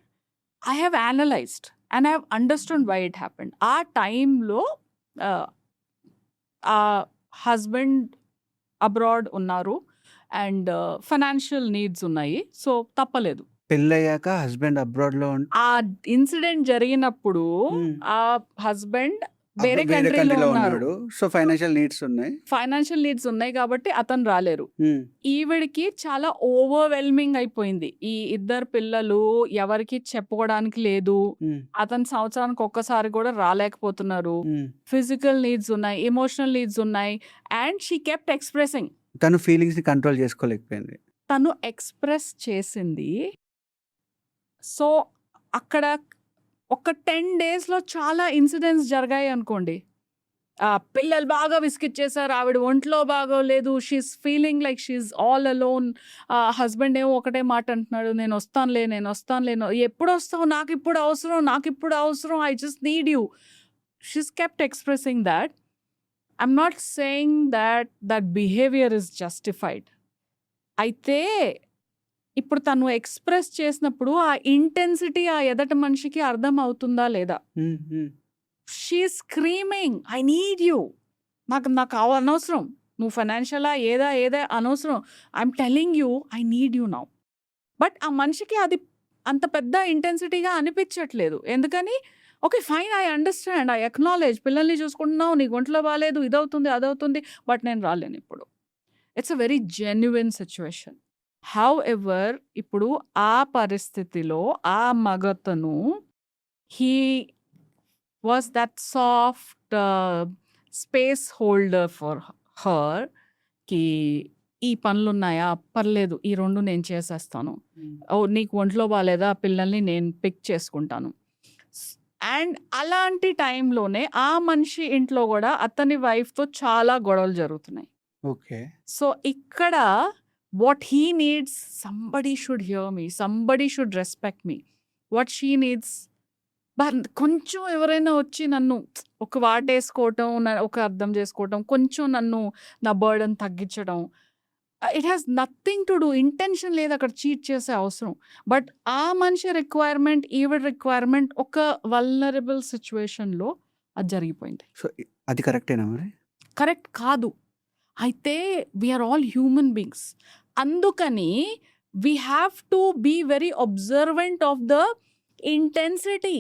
I have analyzed and I have understood why it happened. ఆ టైంలో ఆ హస్బెండ్ అబ్రాడ్ ఉన్నారు అండ్ ఫైనాన్షియల్ నీడ్స్ ఉన్నాయి. So, తప్పలేదు. పెళ్ళయ్యాక హస్బెండ్ అబ్రాడ్‌లో ఆ ఇన్సిడెంట్ జరిగినప్పుడు ఆ హస్బెండ్ వేరే కంట్రీలో ఉన్నారు. సో, ఫైనాన్షియల్ నీడ్స్ ఉన్నాయి. ఫైనాన్షియల్ నీడ్స్ ఉన్నాయి కాబట్టి అతను రాలేరు. ఈవిడికి చాలా ఓవర్‌వెల్మింగ్ అయిపోయింది. ఈ ఇద్దరు పిల్లలు ఎవరికీ చెప్పుకోవడానికి లేదు. అతను సంవత్సరానికి ఒక్కసారి కూడా రాలేకపోతున్నారు. ఫిజికల్ నీడ్స్ ఉన్నాయి, ఎమోషనల్ నీడ్స్ ఉన్నాయి. And she kept expressing. తను ఫీలింగ్స్‌ని కంట్రోల్ చేసుకోలేకపోయింది. తను ఎక్స్‌ప్రెస్ చేసింది. సో, అక్కడ ఒక 10 డేస్‌లో చాలా ఇన్సిడెంట్స్ జరిగాయి అనుకోండి. పిల్లలు బాగా విసిగిచ్చేసారు. ఆవిడ ఒంట్లో బాగోలేదు. She is feeling like she is all alone. Husband ఏమో ఒకటే మాట అంటున్నాడు, నేను వస్తానులే. ఎప్పుడొస్తావు? నాకిప్పుడు అవసరం. I just need you. She is kept expressing that. I'm not saying that behaviour is justified. అయితే ఇప్పుడు తను ఎక్స్‌ప్రెస్ చేసినప్పుడు ఆ ఇంటెన్సిటీ ఆ ఎదటి మనిషికి అర్థం అవుతుందా లేదా? She is screaming, I need you. నాకు అనవసరం. నువ్వు ఫైనాన్షియలా ఏదా అనవసరం. I'm telling you I need you now. But ఆ మనిషికి అది అంత పెద్ద ఇంటెన్సిటీగా అనిపించట్లేదు. ఎందుకని? Okay, fine, I understand, I acknowledge. పిల్లల్ని చూసుకుంటున్నావు, నీకు ఒంట్లో బాలేదు, ఇదవుతుంది, అదవుతుంది. బట్ నేను రాలేను ఇప్పుడు. It's a very genuine situation. However ఇప్పుడు ఆ పరిస్థితిలో ఆ మగతను he was that soft space holder for her. కి ఈ పనులున్నాయా? పర్లేదు. ఈ 2 నేను చేసేస్తాను. ఓహ్! నీకు ఒంట్లో బాలేదా? పిల్లల్ని నేను పిక్ చేసుకుంటాను. స్ అండ్ అలాంటి టైంలోనే ఆ మనిషి ఇంట్లో గూడా అతని వైఫ్‌తో చాలా గొడవలు జరుగుతున్నాయి. ఓకే. సో, ఇక్కడ what he needs somebody should here me. Somebody should respect me. What she needs కొంచెం ఎవరైనా వచ్చి నన్ను ఒక వాటేసుకోవటం, ఒక అర్థం చేసుకోవటం, కొంచెం నన్ను నా బర్డెన్ తగ్గించడం. It has nothing to do. Intention లేదు అక్కడ చీట్ చేసే అవసరం. బట్ ఆ మనిషి రిక్వైర్మెంట్, ఈవిడ రిక్వైర్మెంట్ ఒక వల్నరబుల్ సిట్యుయేషన్‌లో అది జరిగిపోయింది. సో, అది కరెక్టేనా మరి? కరెక్ట్ కాదు. అయితే we are all human beings. అందుకని we have to be very observant of the intensity.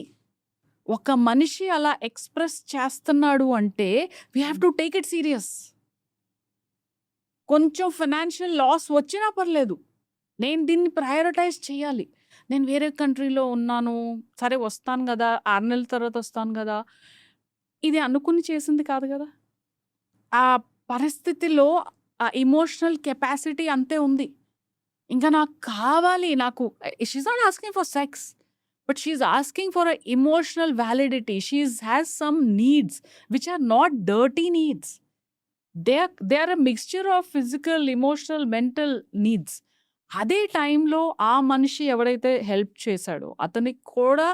ఒక మనిషి అలా ఎక్స్‌ప్రెస్ చేస్తున్నాడు అంటే we have to take it serious. కొంచెం ఫైనాన్షియల్ లాస్ వచ్చినా పర్లేదు. నేను దీన్ని ప్రయారిటైజ్ చేయాలి. నేను వేరే కంట్రీలో ఉన్నాను. సరే వస్తాను గదా! 6 నెలల తర్వాత వస్తాను గదా! ఇది అనుకుని చేసింది కాదు గదా! ఆ పరిస్థితిలో ఆ ఎమోషనల్ కెపాసిటీ అంతే ఉంది. ఇంకా నాకు కావాలి. She is not asking for sex. But she is asking for a emotional validity. Has some needs which are not dirty needs. They are a mixture of physical, emotional, mental needs. అదే టైంలో ఆ మనిషి ఎవడైతే help చేశాడో అతనికి కూడా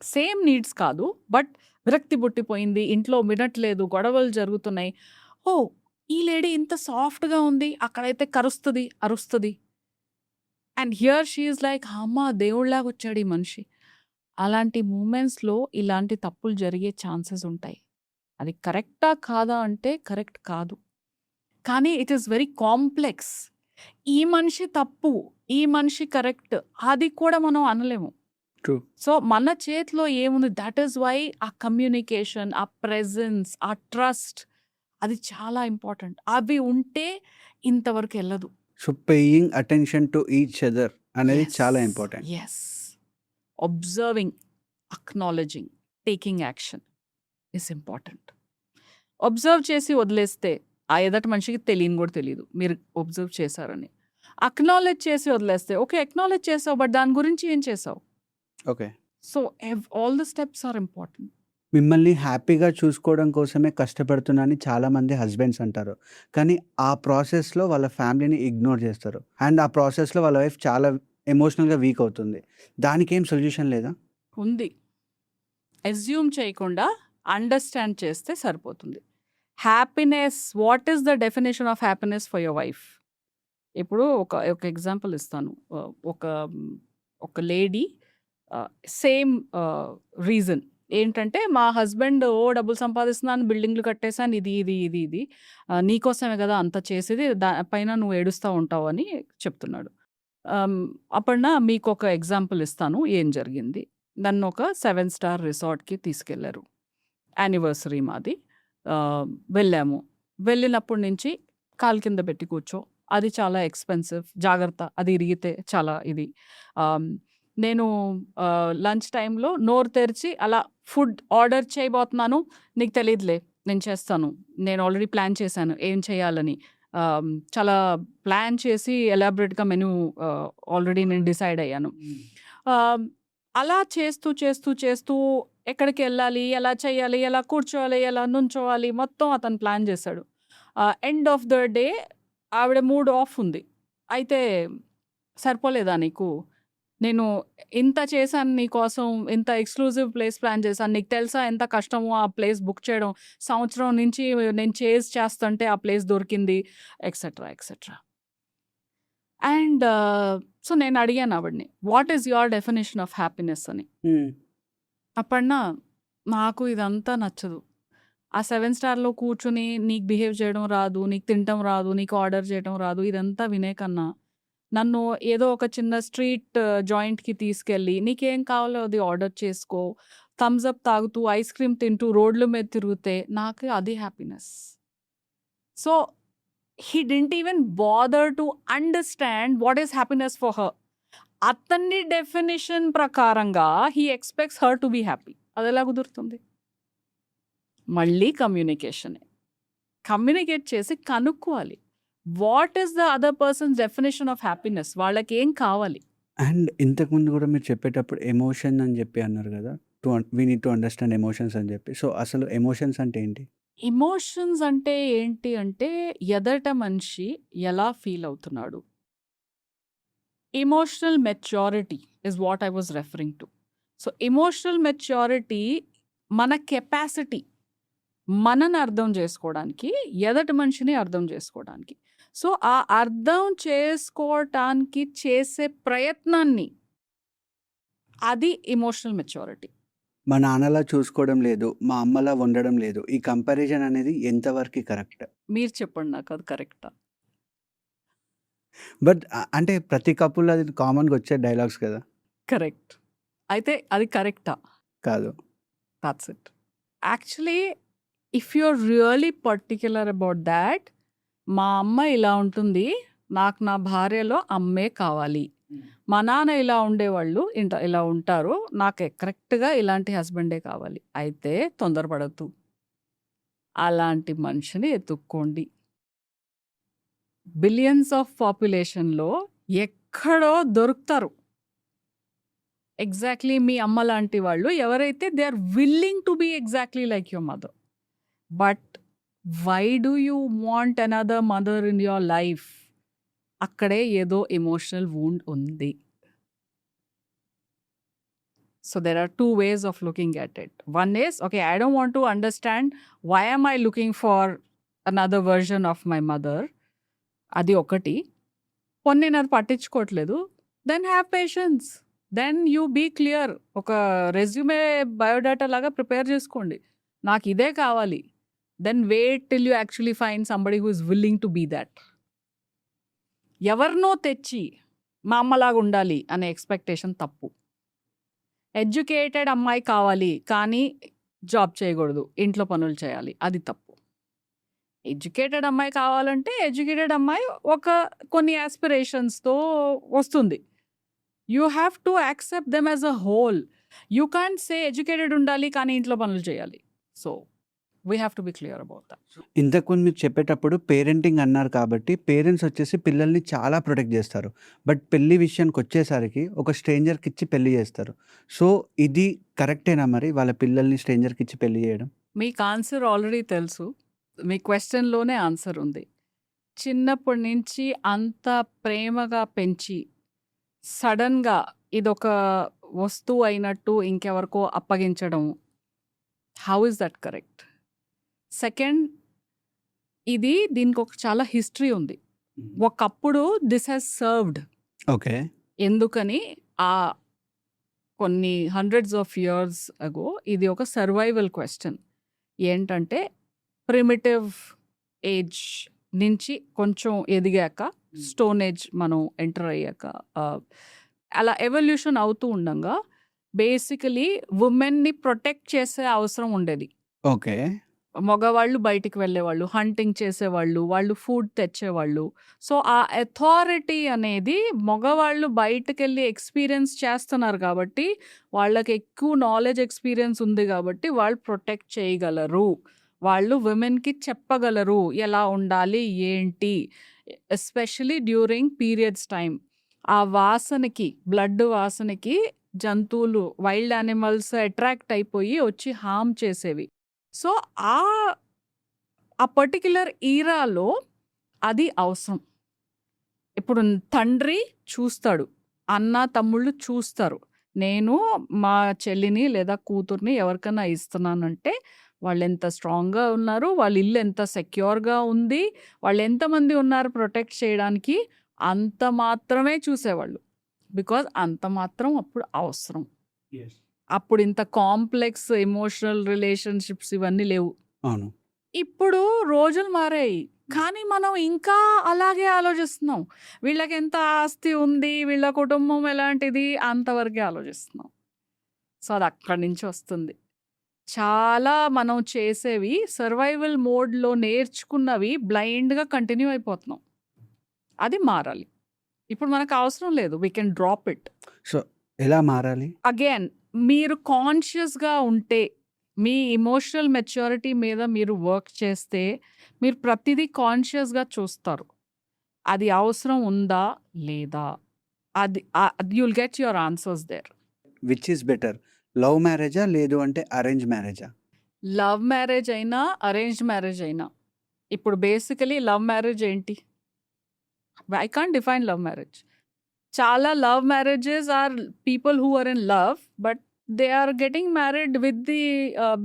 same needs కాదు. But విరక్తి పుట్టిపోయింది. ఇంట్లో వినట్లేదు. గొడవలు జరుగుతున్నాయి. ఓహ్! ఈ లేడీ ఇంత సాఫ్ట్‌గా ఉంది. అక్కడైతే కరుస్తది, అరుస్తది. And here she is like అమ్మ దేవుడిలాగా వచ్చాడు ఈ మనిషి. అలాంటి మూమెంట్స్‌లో ఇలాంటి తప్పులు జరిగే ఛాన్సెస్ ఉంటాయి. అది కరెక్టా? కాదా? అంటే కరెక్ట్ కాదు. కానీ ఇట్ ఈస్ వెరీ కాంప్లెక్స్. ఈ మనిషి తప్పు, ఈ మనిషి కరెక్ట్ అది కూడా మనం అనలేము. ట్రూ. సో, మన చేతిలో ఏముంది? దట్ ఈస్ వై ఆ కమ్యూనికేషన్, ఆ ప్రెజెన్స్, ఆ ట్రస్ట్ అది చాలా ఇంపార్టెంట్. అవి ఉంటే ఇంతవరకు ఎళ్ళదు. So, paying attention to each other అనేది యెస్. చాలా important. Yes. Observing, acknowledging, taking action is important. Observe చేసి వదిలేస్తే ఆ ఎదటి మనిషికి తెలియని కూడా తెలీదు మీరు అబ్జర్వ్ చేశారని. అక్నాలెడ్జ్ చేసి వదిలేస్తే ఓకే అక్నాలెడ్జ్ చేసావు బట్ దాని గురించి ఏం చేసావు? Okay. So all the steps are important. మిమ్మల్ని హ్యాపీగా చూసుకోవడం కోసమే కష్టపడుతున్నా అని చాలామంది హస్బెండ్స్ అంటారు. కానీ ఆ ప్రాసెస్‌లో వాళ్ళ ఫ్యామిలీని ఇగ్నోర్ చేస్తారు. అండ్ ఆ ప్రాసెస్‌లో వాళ్ళ వైఫ్ చాలా ఎమోషనల్‌గా వీక్ అవుతుంది. దానికేం సొల్యూషన్ లేదా? ఉంది. అస్యూమ్ చేయకుండా అండర్స్టాండ్ చేస్తే సరిపోతుంది. Happiness, what is the definition of happiness for your wife? ఇప్పుడు ఒక ఎగ్జాంపుల్ ఇస్తాను. ఒక లేడీ సేమ్ రీజన్ ఏంటంటే మా హస్బెండ్ డబ్బులు సంపాదిస్తున్నాను, బిల్డింగ్లు కట్టేసాను, ఇది నీకోసమే కదా అంత చేసేది, పైన నువ్వు ఏడుస్తూ ఉంటావు అని చెప్తున్నాడు. అప్పుడన్నా మీకు ఒక ఎగ్జాంపుల్ ఇస్తాను ఏం జరిగింది. నన్ను ఒక 7 స్టార్ రిసార్ట్‌కి తీసుకెళ్లారు. యానివర్సరీ మాది. వెళ్ళాము. వెళ్ళినప్పటి నుంచి కాలు కింద పెట్టి కూర్చో, అది చాలా ఎక్స్‌పెన్సివ్, జాగ్రత్త అది ఇరిగితే చాలా ఇది. నేను లంచ్ టైంలో నోరు తెరిచి అలా ఫుడ్ ఆర్డర్ చేయబోతున్నాను. నీకు తెలీదులే నేను చేస్తాను. నేను ఆల్రెడీ ప్లాన్ చేశాను ఏం చేయాలని. చాలా ప్లాన్ చేసి ఎలాబరేట్‌గా మెనూ ఆల్రెడీ నేను డిసైడ్ అయ్యాను. అలా చేస్తూ ఎక్కడికెళ్ళాలి, ఎలా చేయాలి, ఎలా కూర్చోవాలి, ఎలా నుంచోవాలి మొత్తం అతను ప్లాన్ చేశాడు. ఎండ్ ఆఫ్ ద డే ఆవిడ మూడ్ ఆఫ్ ఉంది. అయితే సరిపోలేదా నీకు? నేను ఇంత చేశాను నీకోసం, ఇంత ఎక్స్‌క్లూజివ్ ప్లేస్ ప్లాన్ చేశాను. నీకు తెలుసా ఎంత కష్టమో ఆ ప్లేస్ బుక్ చేయడం. సంవత్సరం నుంచి నేను చేస్తుంటే ఆ ప్లేస్ దొరికింది ఎక్సెట్రా, ఎక్సెట్రా. అండ్ సో నేను అడిగాను ఆవిడని, what is your definition of happiness అని. అప్పటినా నాకు ఇదంతా నచ్చదు. ఆ 7 స్టార్‌లో కూర్చొని నీకు బిహేవ్ చేయడం రాదు, నీకు తినటం రాదు, నీకు ఆర్డర్ చేయడం రాదు, ఇదంతా వినే కన్నా నన్ను ఏదో ఒక చిన్న స్ట్రీట్ జాయింట్‌కి తీసుకెళ్ళి నీకేం కావాలో అది ఆర్డర్ చేసుకో, థమ్స్ అప్ తాగుతూ, ఐస్ క్రీమ్ తింటూ రోడ్ల మీద తిరిగితే నాకు అది happiness. So he didn't even bother to understand what is happiness for her. అతని డెఫినిషన్ ప్రకారంగా he expects her to be happy. అది ఎలా కుదురుతుంది? మళ్ళీ కమ్యూనికేషనే. కమ్యూనికేట్ చేసి కనుక్కోవాలి. What is the other persons definition of happiness? వాళ్ళకేం కావాలి? అండ్ ఇంతకుముందు కూడా మీరు చెప్పేటప్పుడు ఎమోషన్ అని చెప్పి అన్నారు కదా! We need to understand emotions అని చెప్పి. సో, అసలు ఎమోషన్స్ అంటే ఏంటి? ఎమోషన్స్ అంటే ఏంటి అంటే, ఎదట మనిషి ఎలా ఫీల్ అవుతున్నాడు. Emotional maturity is what I was referring to. So, emotional maturity మన కెపాసిటీ మనని అర్థం చేసుకోవడానికి, ఎదటి మనిషిని అర్థం చేసుకోవడానికి. సో, ఆ అర్థం చేసుకోవటానికి చేసే ప్రయత్నాన్ని అది ఎమోషనల్ మెచ్యూరిటీ. మా నాన్నలా చూసుకోవడం లేదు. మా అమ్మలా వండడం లేదు. ఈ కంపారిజన్ అనేది ఎంతవరకి కరెక్ట్? మీరు చెప్పండి నాకు అది కరెక్టా? బట్ అంటే ప్రతి కపుల్‌లో అది కామన్‌గా వచ్చే డైలాగ్స్ కదా! కరెక్ట్. అయితే అది కరెక్టా? కాదు. That's it. Actually if you are really particular about that, మా అమ్మ ఇలా ఉంటుంది, నాకు నా భార్యలో అమ్మే కావాలి. మా నాన్న ఇలా ఉండేవాళ్ళు, ఇలా ఉంటారు, నాకు కరెక్ట్‌గా ఇలాంటి హస్బెండే కావాలి. అయితే తొందరపడొద్దు. అలాంటి మనిషిని ఎతుక్కోండి. బిలియన్స్ ఆఫ్ పాపులేషన్‌లో ఎక్కడో దొరుకుతారు. ఎగ్జాక్ట్‌లీ మీ అమ్మ లాంటి వాళ్ళు ఎవరైతే they are willing to be exactly like your mother. But why do you want another mother in your life? అక్కడే ఏదో ఎమోషనల్ వూండ్ ఉంది. So there are two ways of looking at it. One is, okay, I don't want to understand why am I looking for another version of my mother. అది ఒకటి. పోనీ నేను అది పట్టించుకోవట్లేదు. Then have patience. Then you be clear. ఒక resume biodata లాగా prepare చేసుకోండి. నాకు ఇదే కావాలి. Then wait till you actually find somebody who is willing to be that. ఎవరినో తెచ్చి మా అమ్మలాగా ఉండాలి అనే ఎక్స్పెక్టేషన్ తప్పు. ఎడ్యుకేటెడ్ అమ్మాయి కావాలి కానీ జాబ్ చేయకూడదు, ఇంట్లో పనులు చేయాలి, అది తప్పు. ఎడ్యుకేటెడ్ అమ్మాయి కావాలంటే ఎడ్యుకేటెడ్ అమ్మాయి కొన్ని ఆస్పిరేషన్స్తో వస్తుంది. You have to accept them as a whole. You can't say educated ఉండాలి కానీ ఇంట్లో పనులు చేయాలి. So we have to be clear about that. ఇంతకుముందు మీరు చెప్పేటప్పుడు పేరెంటింగ్ అన్నారు కాబట్టి పేరెంట్స్ వచ్చేసి పిల్లల్ని చాలా ప్రొటెక్ట్ చేస్తారు. బట్ పెళ్లి విషయానికి వచ్చేసరికి ఒక స్ట్రేంజర్‌కి ఇచ్చి పెళ్లి చేస్తారు. సో, ఇది కరెక్టేనా మరి వాళ్ళ పిల్లల్ని స్ట్రేంజర్‌కి ఇచ్చి పెళ్లి చేయడం? మీకు ఆన్సర్ ఆల్రెడీ తెలుసు. మీ క్వశ్చన్‌లోనే ఆన్సర్ ఉంది. చిన్నప్పటి నుంచి అంత ప్రేమగా పెంచి సడన్‌గా ఇదొక వస్తువు అయినట్టు ఇంకెవరికో అప్పగించడం, how is that correct? Second, దీనికి ఒక చాలా హిస్టరీ ఉంది. ఒకప్పుడు దిస్ హ్యాస్ సర్వ్డ్. ఓకే. ఎందుకని కొన్ని హండ్రెడ్స్ ఆఫ్ ఇయర్స్ అగో ఇది ఒక సర్వైవల్ క్వశ్చన్. ఏంటంటే ప్రిమిటివ్ ఏజ్ నుంచి కొంచెం ఎదిగాక, స్టోన్ ఏజ్ మనం ఎంటర్ అయ్యాక, అలా ఎవల్యూషన్ అవుతూ ఉండంగా బేసికలీ ఉమెన్ని ప్రొటెక్ట్ చేసే అవసరం ఉండేది. ఓకే. మగవాళ్ళు బయటికి వెళ్ళేవాళ్ళు, హంటింగ్ చేసేవాళ్ళు, వాళ్ళు ఫుడ్ తెచ్చేవాళ్ళు. సో ఆ అథారిటీ అనేది మగవాళ్ళు బయటకెళ్ళి ఎక్స్పీరియన్స్ చేస్తున్నారు కాబట్టి, వాళ్ళకి ఎక్కువ నాలెడ్జ్ ఎక్స్పీరియన్స్ ఉంది కాబట్టి వాళ్ళు ప్రొటెక్ట్ చేయగలరు. వాళ్ళు విమెన్‌కి చెప్పగలరు ఎలా ఉండాలి, ఏంటి. Especially during periods time. ఆ వాసనకి, బ్లడ్ వాసనకి జంతువులు, వైల్డ్ యానిమల్స్ అట్రాక్ట్ అయిపోయి వచ్చి హార్మ్ చేసేవి. సో ఆ పర్టిక్యులర్ ఈరాలో అది అవసరం. ఇప్పుడు తండ్రి చూస్తాడు, అన్న తమ్ముళ్ళు చూస్తారు. నేను మా చెల్లిని లేదా కూతుర్ని ఎవరికైనా ఇస్తున్నానంటే వాళ్ళు ఎంత స్ట్రాంగ్‌గా ఉన్నారు, వాళ్ళ ఇల్లు ఎంత సెక్యూర్‌గా ఉంది, వాళ్ళు ఎంతమంది ఉన్నారు ప్రొటెక్ట్ చేయడానికి, అంత మాత్రమే చూసేవాళ్ళు. బికాజ్ అంత మాత్రం అప్పుడు అవసరం. అప్పుడు ఇంత కాంప్లెక్స్ ఎమోషనల్ రిలేషన్‌షిప్స్ ఇవన్నీ లేవు. అవును. ఇప్పుడు రోజులు మారాయి. కానీ మనం ఇంకా అలాగే ఆలోచిస్తున్నాం. వీళ్ళకి ఎంత ఆస్తి ఉంది, వీళ్ళ కుటుంబం ఎలాంటిది, అంతవరకే ఆలోచిస్తున్నాం. సో అది అక్కడి నుంచి వస్తుంది. చాలా మనం చేసేవి సర్వైవల్ మోడ్‌లో నేర్చుకున్నవి బ్లైండ్‌గా కంటిన్యూ అయిపోతున్నాం. అది మారాలి. ఇప్పుడు మనకు అవసరం లేదు. We can drop it. So, ఎలా మారాలి? అగైన్ మీరు కాన్షియస్‌గా ఉంటే, మీ ఎమోషనల్ మెచ్యూరిటీ మీద మీరు వర్క్ చేస్తే, మీరు ప్రతిదీ కాన్షియస్‌గా చూస్తారు. అది అవసరం ఉందా? లేదా? అది you'll get your answers there. Which is better, love మ్యారేజా లేదు అంటే అరేంజ్ మ్యారేజా? లవ్ మ్యారేజ్ అయినా, అరేంజ్డ్ మ్యారేజ్ అయినా. ఇప్పుడు బేసికలీ లవ్ మ్యారేజ్ ఏంటి? I can't define love marriage. చాలా love marriages are people who are in love, but they are getting married with the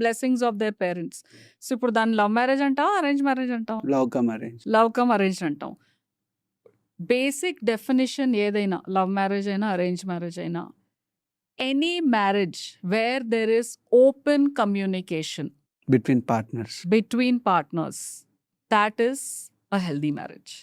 blessings of their parents. So ఇప్పుడు దాన్ని love marriage అంటాం, arrange marriage అంటాం. Love cum arrange. Love cum arrange అంటాం. Basic definition ఏదైనా, love marriage అయినా, arrange marriage అయినా, any marriage where there is open communication between partners. Between partners, that is a healthy marriage.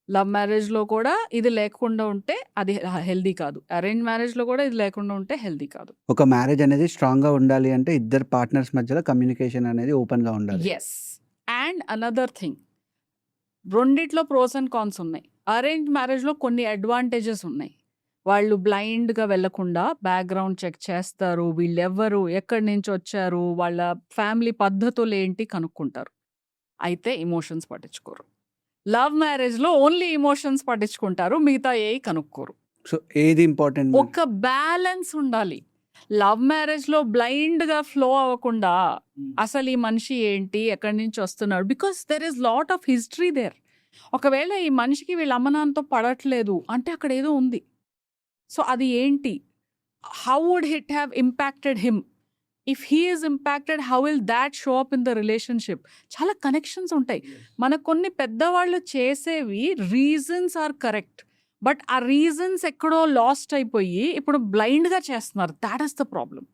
Love మ్యారేజ్లో కూడా ఇది లేకుండా ఉంటే అది హెల్దీ కాదు. అరేంజ్ మ్యారేజ్లో కూడా ఇది లేకుండా ఉంటే హెల్దీ కాదు. ఒక మ్యారేజ్ అనేది స్ట్రాంగ్ గా ఉండాలి అంటే ఇద్దరు పార్ట్నర్స్ మధ్యలో కమ్యూనికేషన్ అనేది ఓపెన్ గా ఉండాలి. ఎస్. అండ్ అనదర్ థింగ్, రెండిట్లో ప్రోస్ అండ్ కాన్స్ ఉన్నాయి. అరేంజ్ మ్యారేజ్లో కొన్ని అడ్వాంటేజెస్ ఉన్నాయి. వాళ్ళు బ్లైండ్గా వెళ్లకుండా బ్యాక్గ్రౌండ్ చెక్ చేస్తారు, వీళ్ళెవ్వరు, ఎక్కడి నుంచి వచ్చారు, వాళ్ళ ఫ్యామిలీ పద్ధతులు ఏంటి కనుక్కుంటారు. అయితే ఇమోషన్స్ పట్టించుకోరు. లవ్ మ్యారేజ్లో ఓన్లీ ఇమోషన్స్ పట్టించుకుంటారు, మిగతా ఏ కనుక్కోరు. సో ఏది ఇంపార్టెంట్? ఒక బ్యాలెన్స్ ఉండాలి. లవ్ మ్యారేజ్లో బ్లైండ్గా ఫ్లో అవ్వకుండా అసలు ఈ మనిషి ఏంటి, ఎక్కడి నుంచి వస్తున్నాడు, because there is lot of history there. ఒకవేళ ఈ మనిషికి వీళ్ళ అమ్మ నాన్నతో పడట్లేదు అంటే అక్కడ ఏదో ఉంది. సో అది ఏంటి? How would it have impacted him? If he is impacted, how will that show up in the relationship? చాలా కనెక్షన్స్ ఉంటాయి. మనకు కొన్ని పెద్దవాళ్ళు చేసేవి రీజన్స్ ఆర్ కరెక్ట్, బట్ ఆ రీజన్స్ ఎక్కడో లాస్ట్ అయిపోయి ఇప్పుడు బ్లైండ్గా చేస్తున్నారు. That is the problem.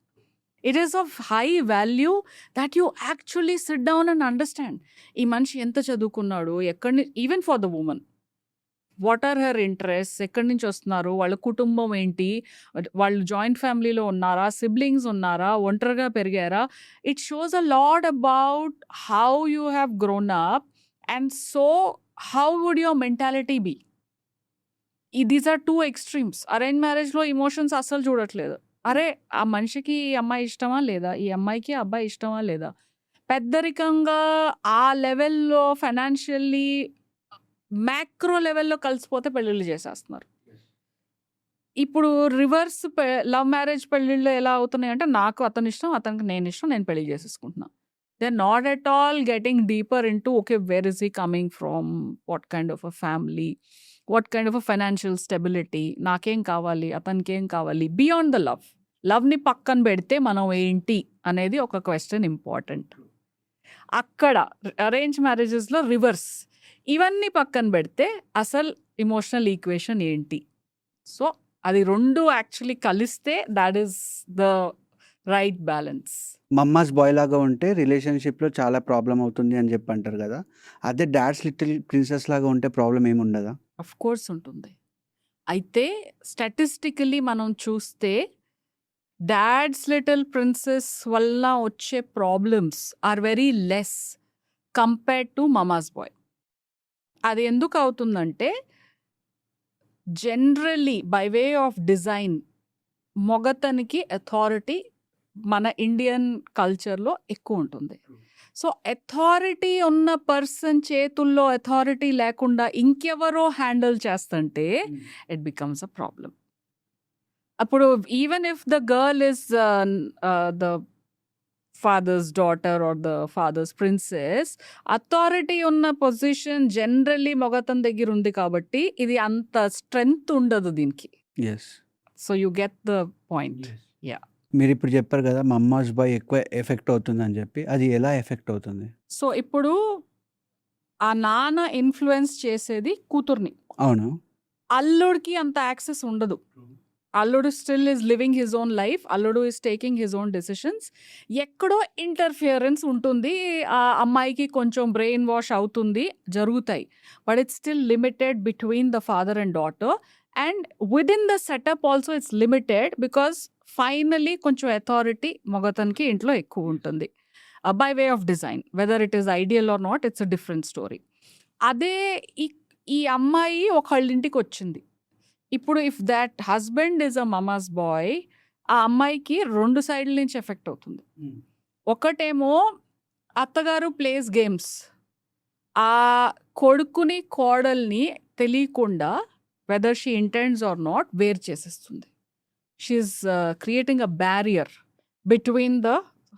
It is of high value that you actually sit down and understand. ఈ మనిషి ఎంత చదువుకున్నాడు, ఎక్కడి, even for the women, what are her interest, ఎక్కడి నుంచి వస్తున్నారు, వాళ్ళ కుటుంబం ఏంటి, వాళ్ళు జాయింట్ ఫ్యామిలీలో ఉన్నారా, సిబ్లింగ్స్ ఉన్నారా, ఒంటరిగా పెరిగారా. It shows a lot about how you have grown up and so how would your mentality be. These are two extremes. Arrange మ్యారేజ్లో ఇమోషన్స్ అస్సలు చూడట్లేదు. అరే ఆ మనిషికి ఈ అమ్మాయి ఇష్టమా లేదా, ఈ అమ్మాయికి అబ్బాయి ఇష్టమా లేదా, పెద్దరికంగా ఆ లెవెల్లో ఫైనాన్షియల్లీ మ్యాక్రో లెవెల్లో కలిసిపోతే పెళ్ళిళ్ళు చేసేస్తున్నారు. ఇప్పుడు రివర్స్ లవ్ మ్యారేజ్ పెళ్ళిళ్ళు ఎలా అవుతున్నాయి అంటే, నాకు అతను ఇష్టం, అతనికి నేను ఇష్టం, నేను పెళ్లి చేసేసుకుంటున్నా. They are not at all getting deeper into okay where is he coming from, what kind of a family, what kind of a financial stability, నాకేం కావాలి, అతనికి ఏం కావాలి, బియాండ్ ద లవ్. లవ్ని పక్కన పెడితే మనం ఏంటి అనేది ఒక క్వశ్చన్ ఇంపార్టెంట్. అక్కడ అరేంజ్ మ్యారేజెస్లో రివర్స్, ఇవన్నీ పక్కన పెడితే అసలు ఇమోషనల్ ఈక్వేషన్ ఏంటి. సో అది రెండు యాక్చువల్లీ కలిస్తే that is the right balance. Mama's boy లాగా ఉంటే రిలేషన్షిప్లో చాలా ప్రాబ్లం అవుతుంది అని చెప్పి అంటారు కదా. అదే డాడ్స్ లిటిల్ ప్రిన్సెస్ లాగా ఉంటే ప్రాబ్లం ఏముండదా? అఫ్ కోర్స్ ఉంటుంది. అయితే స్టాటిస్టికలీ మనం చూస్తే డాడ్స్ లిటిల్ ప్రిన్సెస్ వల్ల వచ్చే problems are very less compared to mama's boy. అది ఎందుకు అవుతుందంటే, generally by way of design మొగతనికి అథారిటీ మన ఇండియన్ కల్చర్లో ఎక్కువ ఉంటుంది. సో అథారిటీ ఉన్న పర్సన్ చేతుల్లో అథారిటీ లేకుండా ఇంకెవరో హ్యాండిల్ చేస్తుంటే ఇట్ బికమ్స్ అ ప్రాబ్లం. అప్పుడు even if the girl is the father's daughter or the father's princess, authority ఉన్న పొజిషన్ జనరల్లీ మొగతన్ దగ్గర ఉంది కాబట్టి ఇది అంత స్ట్రెంగ్త్ ఉండదు దీనికి. Yes. So you get the point. Yeah, మీరు ఇప్పుడు చెప్పారు కదా మమ్మాస్ బాయ్ ఎక్కువ ఎఫెక్ట్ అవుతుందని చెప్పి, అది ఎలా ఎఫెక్ట్ అవుతుంది? సో ఇప్పుడు ఆ నాన్న ఇన్ఫ్లుయెన్స్ చేసేది కూతుర్ని. అవును. అల్లుడికి అంత యాక్సెస్ ఉండదు. అల్లుడు still is living his own life, అల్లుడు is taking his own decisions. ఎక్కడో ఇంటర్ఫియరెన్స్ ఉంటుంది, ఆ అమ్మాయికి కొంచెం బ్రెయిన్ వాష్ అవుతుంది, జరుగుతాయి. But it's still limited between the father and daughter, and within the setup also it's limited because finally కొంచెం authority మొగతనికి ఇంట్లో ఎక్కువ ఉంటుంది by way of design. Whether it is ideal or not, it's a different story. అదే ఈ అమ్మాయి ఒకళ్ళింటికి వచ్చింది. ఇప్పుడు if that husband is a mama's boy, ఆ అమ్మాయికి రెండు సైడ్ల నుంచి ఎఫెక్ట్ అవుతుంది. ఒకటేమో అత్తగారు ప్లేస్ గేమ్స్, ఆ కొడుకుని కోడల్ని తెలియకుండా whether she intends or not వేర్ చేసేస్తుంది. She is creating a barrier between the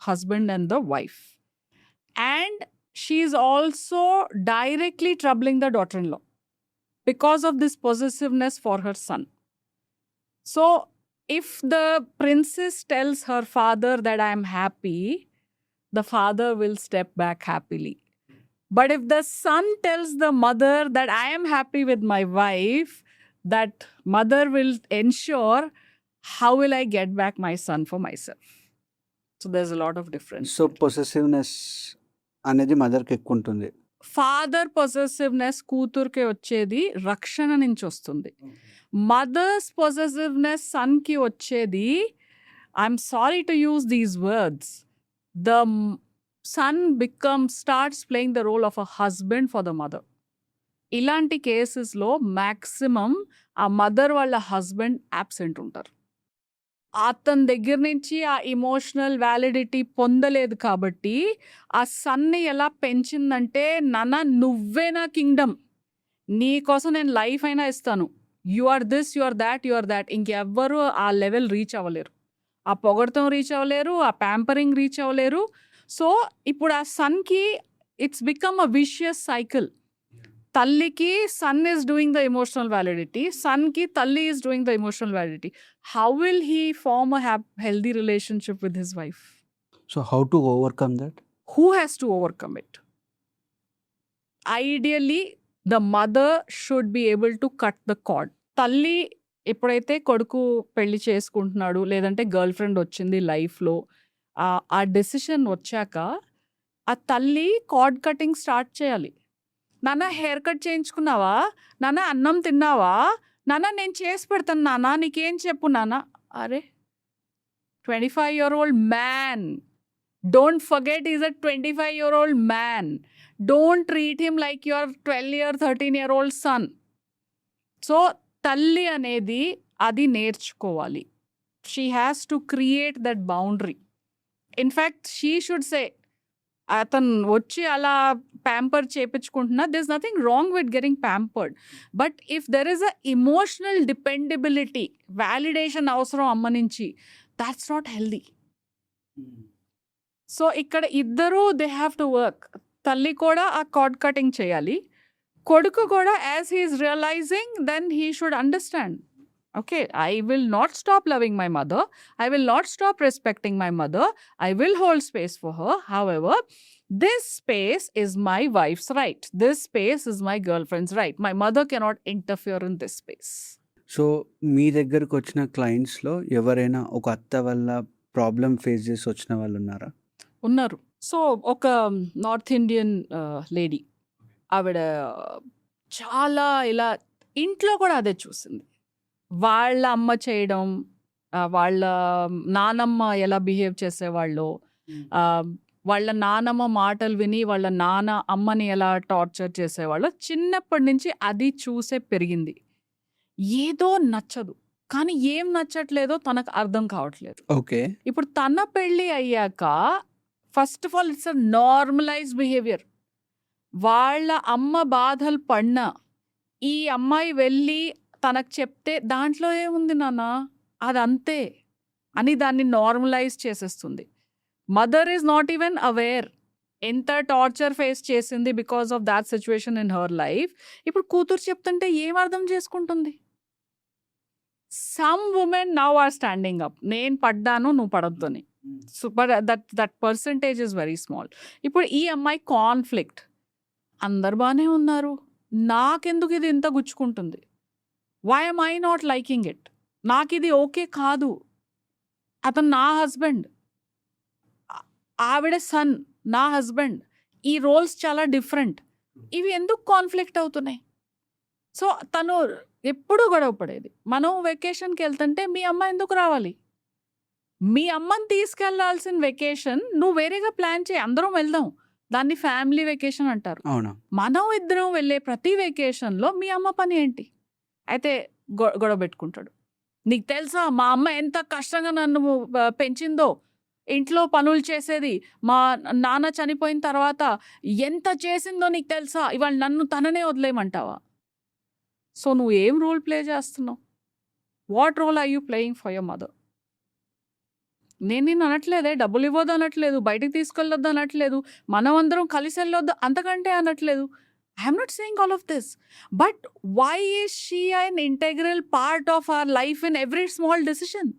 husband and the wife. And she is also directly troubling the daughter in law because of this possessiveness for her son. So if the princess tells her father that I am happy, the father will step back happily. But if the son tells the mother that I am happy with my wife, that mother will ensure how will I get back my son for myself. So there's a lot of difference. So possessiveness అనేది మదర్కి ఎక్కువ ఉంటుంది. Father possessiveness కూతురుకి వచ్చేది రక్షణ నుంచి వస్తుంది. Mothers possessiveness సన్కి వచ్చేది, I'm sorry to use these words, the son starts playing the role of a husband for the mother. ఇలాంటి కేసెస్లో మ్యాక్సిమం ఆ మదర్ వాళ్ళ హస్బెండ్ యాబ్సెంట్ ఉంటారు. అతని దగ్గర నుంచి ఆ ఇమోషనల్ వ్యాలిడిటీ పొందలేదు కాబట్టి ఆ సన్ని ఎలా పెంచిందంటే, నాన్న నువ్వే నా కింగ్డమ్, నీ కోసం నేను లైఫ్ అయినా ఇస్తాను, you are this, you are that, you are that. ఇంకెవ్వరు ఆ లెవెల్ రీచ్ అవ్వలేరు, ఆ పొగడతం రీచ్ అవ్వలేరు, ఆ ప్యాంపరింగ్ రీచ్ అవ్వలేరు. సో ఇప్పుడు ఆ సన్కి it's become a vicious cycle. తల్లికి son is doing the emotional validity, సన్కి తల్లి is doing the emotional validity. How will he form a healthy relationship with his wife? So how to overcome that? Who has to overcome it? Ideally, the mother should be able to cut the cord. తల్లి ఎప్పుడైతే కొడుకు పెళ్లి చేసుకుంటున్నాడు, లేదంటే girl friend వచ్చింది లైఫ్లో, ఆ decision వచ్చాక ఆ తల్లి కార్డ్ కటింగ్ స్టార్ట్ చేయాలి. నాన్న హెయిర్ కట్ చేయించుకున్నావా, నాన్న అన్నం తిన్నావా, నాన్న నేను చేసి పెడతాను నాన్న, నీకేం చెప్పు నాన్న. అరే 25-year-old man, don't forget he's a 25-year-old man. Don't treat him like your 12-year 13-year-old son. So తల్లి అనేది అది నేర్చుకోవాలి. She has to create that boundary. In fact, she should say, అతను వచ్చి అలా pamper చేయించుకుంటున్నా, there's nothing wrong with getting pampered. But if there is a emotional dependability, validation అవసరం అమ్మ నుంచి, that's not healthy. సో ఇక్కడ ఇద్దరు దే హ్యావ్ టు వర్క్. తల్లి కూడా ఆ కార్డ్ కటింగ్ చేయాలి, కొడుకు కూడా as he is realizing then he should understand, okay, I will not stop loving my mother, I will not stop respecting my mother, I will hold space for her. However, this space is my wife's right, this space is my girlfriend's right, my mother cannot interfere in this space. So మీ దగ్గరకు వచ్చిన క్లయింట్స్లో ఎవరైనా ఒక అత్త వల్ల problem face చేసి వచ్చిన వాళ్ళు ఉన్నారా? ఉన్నారు. సో ఒక నార్త్ ఇండియన్ లేడీ, ఆవిడ చాలా ఇలా ఇంట్లో కూడా అదే చూసింది. వాళ్ళ అమ్మ చేయడం, వాళ్ళ నానమ్మ ఎలా బిహేవ్ చేసేవాళ్ళు, వాళ్ళ నానమ్మ మాటలు విని వాళ్ళ నాన్న అమ్మని ఎలా టార్చర్ చేసేవాళ్ళు, చిన్నప్పటి నుంచి అది చూసే పెరిగింది. ఏదో నచ్చదు, కానీ ఏం నచ్చట్లేదో తనకు అర్థం కావట్లేదు. ఓకే. ఇప్పుడు తన పెళ్ళి అయ్యాక first of all it's a normalise behaviour. వాళ్ళ అమ్మ బాధలు పడినా ఈ అమ్మాయి వెళ్ళి తనకు చెప్తే దాంట్లో ఏముంది నాన్న, అదంతే అని దాన్ని నార్మలైజ్ చేసేస్తుంది. Mother is not even aware ఎంత టార్చర్ ఫేస్ చేసింది because of that situation in her life. ఇప్పుడు కూతురు చెప్తుంటే ఏం అర్థం చేసుకుంటుంది? Some women now are standing up, నేను పడ్డాను నువ్వు పడొద్దు అని. So but that percentage is very small. ఇప్పుడు ఈ అమ్మాయి కాన్ఫ్లిక్ట్, అందరు బాగానే ఉన్నారు, నాకెందుకు ఇది ఇంత గుచ్చుకుంటుంది? Why am I not liking it? నాకు ఇది ఓకే కాదు. అతను నా హస్బెండ్, ఆవిడ సన్, నా హస్బెండ్, ఈ రోల్స్ చాలా డిఫరెంట్. ఇవి ఎందుకు కాన్ఫ్లిక్ట్ అవుతున్నాయి? సో తను ఎప్పుడూ గొడవ పడేది. మనం వెకేషన్కి వెళ్తుంటే మీ అమ్మ ఎందుకు రావాలి? మీ అమ్మని తీసుకెళ్లాల్సిన వెకేషన్ నువ్వు వేరేగా ప్లాన్ చేయి, అందరం వెళ్దాం, దాన్ని ఫ్యామిలీ వెకేషన్ అంటారు. అవునా? మనం ఇద్దరం వెళ్ళే ప్రతి వెకేషన్లో మీ అమ్మ పని ఏంటి? అయితే గొడవ పెట్టుకుంటాడు. నీకు తెలుసా మా అమ్మ ఎంత కష్టంగా నన్ను పెంచిందో, ఇంట్లో పనులు చేసేది, మా నాన్న చనిపోయిన తర్వాత ఎంత చేసిందో నీకు తెలుసా, ఇవాళ నన్ను తననే వదిలేయమంటావా? సో నువ్వేం రోల్ ప్లే చేస్తున్నావు? What role are you playing for your mother? నేను నిన్ను అనట్లేదే, డబ్బులు ఇవ్వద్దు అనట్లేదు, బయటికి తీసుకెళ్ళొద్దు అనట్లేదు, మనం అందరం కలిసి వెళ్ళొద్దు అంతకంటే అనట్లేదు. I'm not saying all of this. But why is she an integral part of our life in every small decision?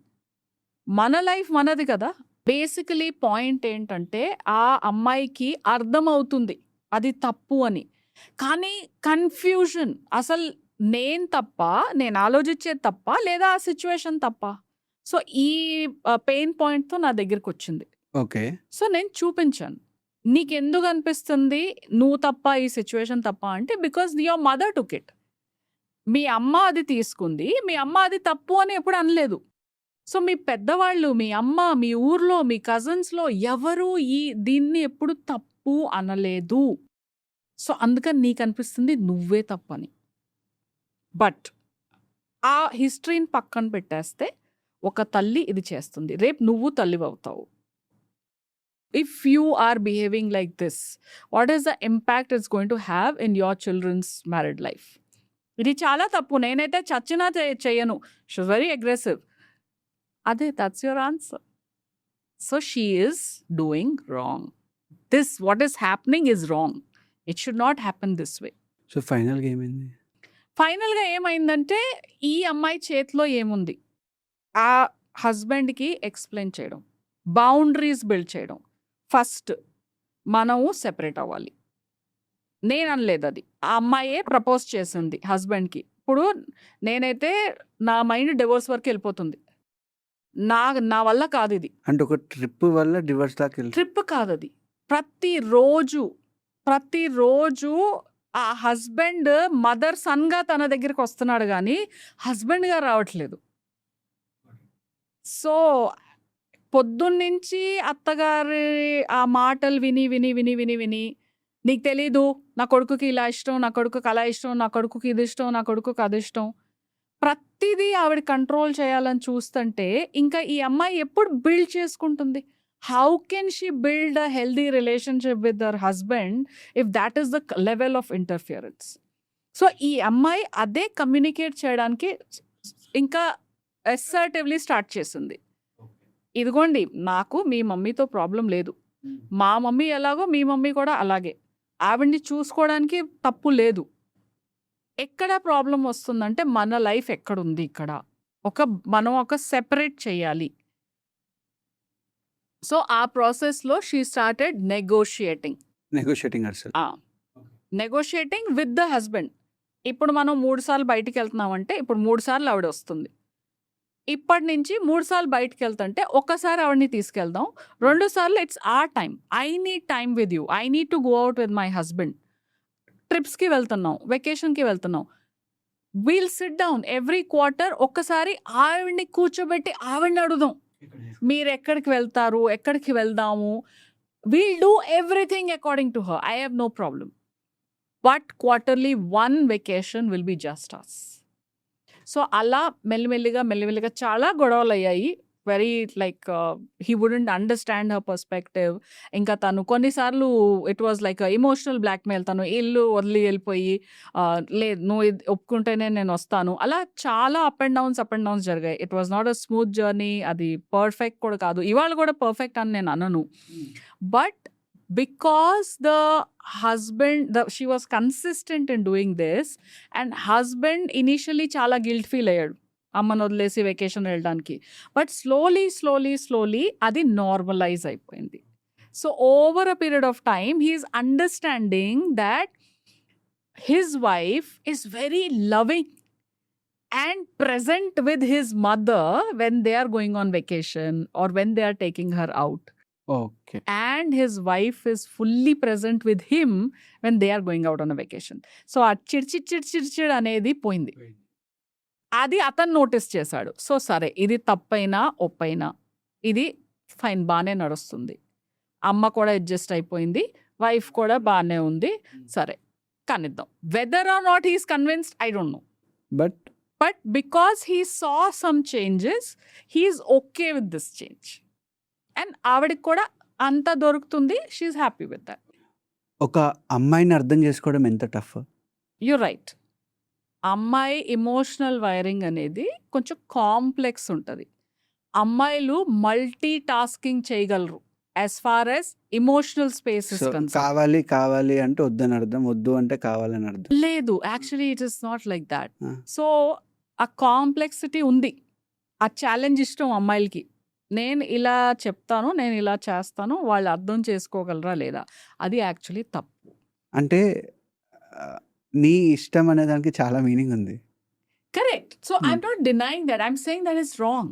మన లైఫ్ మనది కదా. బేసికలీ పాయింట్ ఏంటంటే ఆ అమ్మాయికి అర్థమవుతుంది అది తప్పు అని. కానీ కన్ఫ్యూజన్, అసలు నేను తప్ప, నేను ఆలోచించేది తప్ప, లేదా ఆ సిచ్యువేషన్ తప్ప? సో ఈ పెయిన్ పాయింట్తో నా దగ్గరికి వచ్చింది. ఓకే. సో నేను చూపించాను, నీకెందుకు అనిపిస్తుంది నువ్వు తప్ప, ఈ సిచ్యువేషన్ తప్ప అంటే, because your mother took it. మీ అమ్మ అది తీసుకుంది, మీ అమ్మ అది తప్పు అని ఎప్పుడు అనలేదు. సో మీ పెద్దవాళ్ళు, మీ అమ్మ, మీ ఊర్లో, మీ కజిన్స్లో ఎవరు దీన్ని ఎప్పుడు తప్పు అనలేదు. సో అందుకని నీకు అనిపిస్తుంది నువ్వే తప్పని. బట్ ఆ హిస్టరీని పక్కన పెట్టేస్తే, ఒక తల్లి ఇది చేస్తుంది, రేపు నువ్వు తల్లివి అవుతావు. If you are behaving like this, what is the impact it's going to have in your children's married life? ఇది చాలా తప్పు. నేనైతే చచ్చినా చెయ్యను. She is very aggressive. అదే, that's your answer. So she is doing wrong. This what is happening is wrong. It should not happen this way. So ఫైనల్గా ఏమైంది? ఫైనల్గా ఏమైందంటే, ఈ అమ్మాయి చేతిలో ఏముంది? ఆ హస్బెండ్కి ఎక్స్ప్లెయిన్ చేయడం, బౌండరీస్ బిల్డ్ చేయడం. ఫస్ట్ మనము సెపరేట్ అవ్వాలి. నేను అనలేదు అది, ఆ అమ్మాయే ప్రపోజ్ చేసింది హస్బెండ్కి. ఇప్పుడు నేనైతే నా మైండ్ డివోర్స్ వరకు వెళ్ళిపోతుంది. నా వల్ల కాదు ఇది. అంటే ఒక ట్రిప్ వల్ల డివోర్స్ దాకా వెళ్ళి ట్రిప్ కాదు అది. ప్రతిరోజు ఆ హస్బెండ్ మదర్ సన్గా తన దగ్గరికి వస్తున్నాడు, కానీ హస్బెండ్గా రావట్లేదు. సో పొద్దున్నుంచి అత్తగారి ఆ మాటలు విని విని విని విని విని, నీకు తెలీదు నా కొడుకుకి ఇలా ఇష్టం, నా కొడుకుకి అలా ఇష్టం, నా కొడుకుకి ఇది ఇష్టం, నా కొడుకుకి అది ఇష్టం, ప్రతిదీ ఆవిడ కంట్రోల్ చేయాలని చూస్తుంటే ఇంకా ఈ అమ్మాయి ఎప్పుడు బిల్డ్ చేసుకుంటుంది? How can she build a healthy relationship with their husband if that is the level of interference? So ఈ అమ్మాయి అదే కమ్యూనికేట్ చేయడానికి ఇంకా అసర్టివ్లీ స్టార్ట్ చేసింది. ఇదిగోండి, నాకు మీ మమ్మీతో ప్రాబ్లం లేదు, మా మమ్మీ ఎలాగో మీ మమ్మీ కూడా అలాగే, ఆవిడ్ని చూసుకోవడానికి తప్పు లేదు. ఎక్కడ ప్రాబ్లం వస్తుందంటే, మన లైఫ్ ఎక్కడుంది ఇక్కడ, మనం ఒక సెపరేట్ చేయాలి. సో ఆ ప్రాసెస్లో she started negotiating with the husband. ఇప్పుడు మనం 3 సార్లు బయటికి వెళ్తున్నామంటే, ఇప్పుడు 3 సార్లు ఆవిడ వస్తుంది. ఇప్పటి నుంచి 3 సార్లు బయటికి వెళ్తుంటే, ఒక్కసారి ఆవిడని తీసుకెళ్దాం, 2 సార్లు it's our time, I need time with you, I need to go out with my husband. ట్రిప్స్కి వెళ్తున్నాం, వెకేషన్కి వెళ్తున్నాం, we'll sit down every quarter, ఒక్కసారి ఆవిడ్ని కూర్చోబెట్టి ఆవిడ్ని అడుగుదాం, మీరు ఎక్కడికి వెళ్తారు, ఎక్కడికి వెళ్దాము, we'll do everything according to her, I have no problem. But quarterly 1 vacation will be just us. So అలా మెల్లిమెల్లిగా చాలా గొడవలు అయ్యాయి. Very like he wouldn't understand her perspective. ఇంకా తను కొన్నిసార్లు it was like emotional blackmail. తను ఇల్లు వదిలి వెళ్ళిపోయి, లేదు నువ్వు ఇది ఒప్పుకుంటేనే నేను వస్తాను, అలా చాలా అప్ అండ్ డౌన్స్ జరిగాయి. It was not a smooth journey. అది పర్ఫెక్ట్ కూడా కాదు, ఇవాళ కూడా పర్ఫెక్ట్ అని నేను అనను. But because the husband, she was consistent in doing this, and husband initially చాలా గిల్ట్ ఫీల్ అయ్యాడు అమ్మను వదిలేసి వెకేషన్ వెళ్ళడానికి. బట్ స్లోలీ అది నార్మలైజ్ అయిపోయింది. So over a period of time he is understanding that his wife is very loving and present with his mother when they are going on vacation or when they are taking her out. Okay. And his wife is fully present with him when they are going out on a vacation. So ఆ చిడ్చిడ్ అనేది పోయింది. అది అతను notice చేశాడు. So సరే, ఇది తప్పైనా ఒప్పైనా ఇది fine, బాగానే నడుస్తుంది, అమ్మ కూడా అడ్జస్ట్ అయిపోయింది, వైఫ్ కూడా బాగానే ఉంది, సరే కనిద్దాం. Whether or not he's convinced, I don't know. But because he saw some changes, he is okay with this change. And ఆవిడకి కూడా అంత దొరుకుతుంది, షీఈస్ హ్యాపీ విత్ దట్. ఒక అమ్మాయిని అర్థం చేసుకోవడం ఎంత టఫ్. You right. అమ్మాయి ఎమోషనల్ వైరింగ్ అనేది కొంచెం కాంప్లెక్స్ ఉంటది. అమ్మాయిలు మల్టీ టాస్కింగ్ చేయగలరు as far as emotional space is so concerned. కావాలి కావాలి అంటే వద్దని అర్థం, వద్దు అంటే కావాలని అర్థం. లేదు, actually it is not like that. ఆ. సో ఆ కాంప్లెక్సిటీ ఉంది. ఆ ఛాలెంజ్ ఇష్టం అమ్మాయిలకి. నేను ఇలా చెప్తాను, నేను ఇలా చేస్తాను, వాళ్ళు అర్థం చేసుకోగలరా లేదా? అది యాక్చువల్లీ తప్పు. అంటే ఆ, నీ ఇష్టం అనే దానికి చాలా మీనింగ్ ఉంది. Correct. So I'm not denying that. I'm saying that is wrong.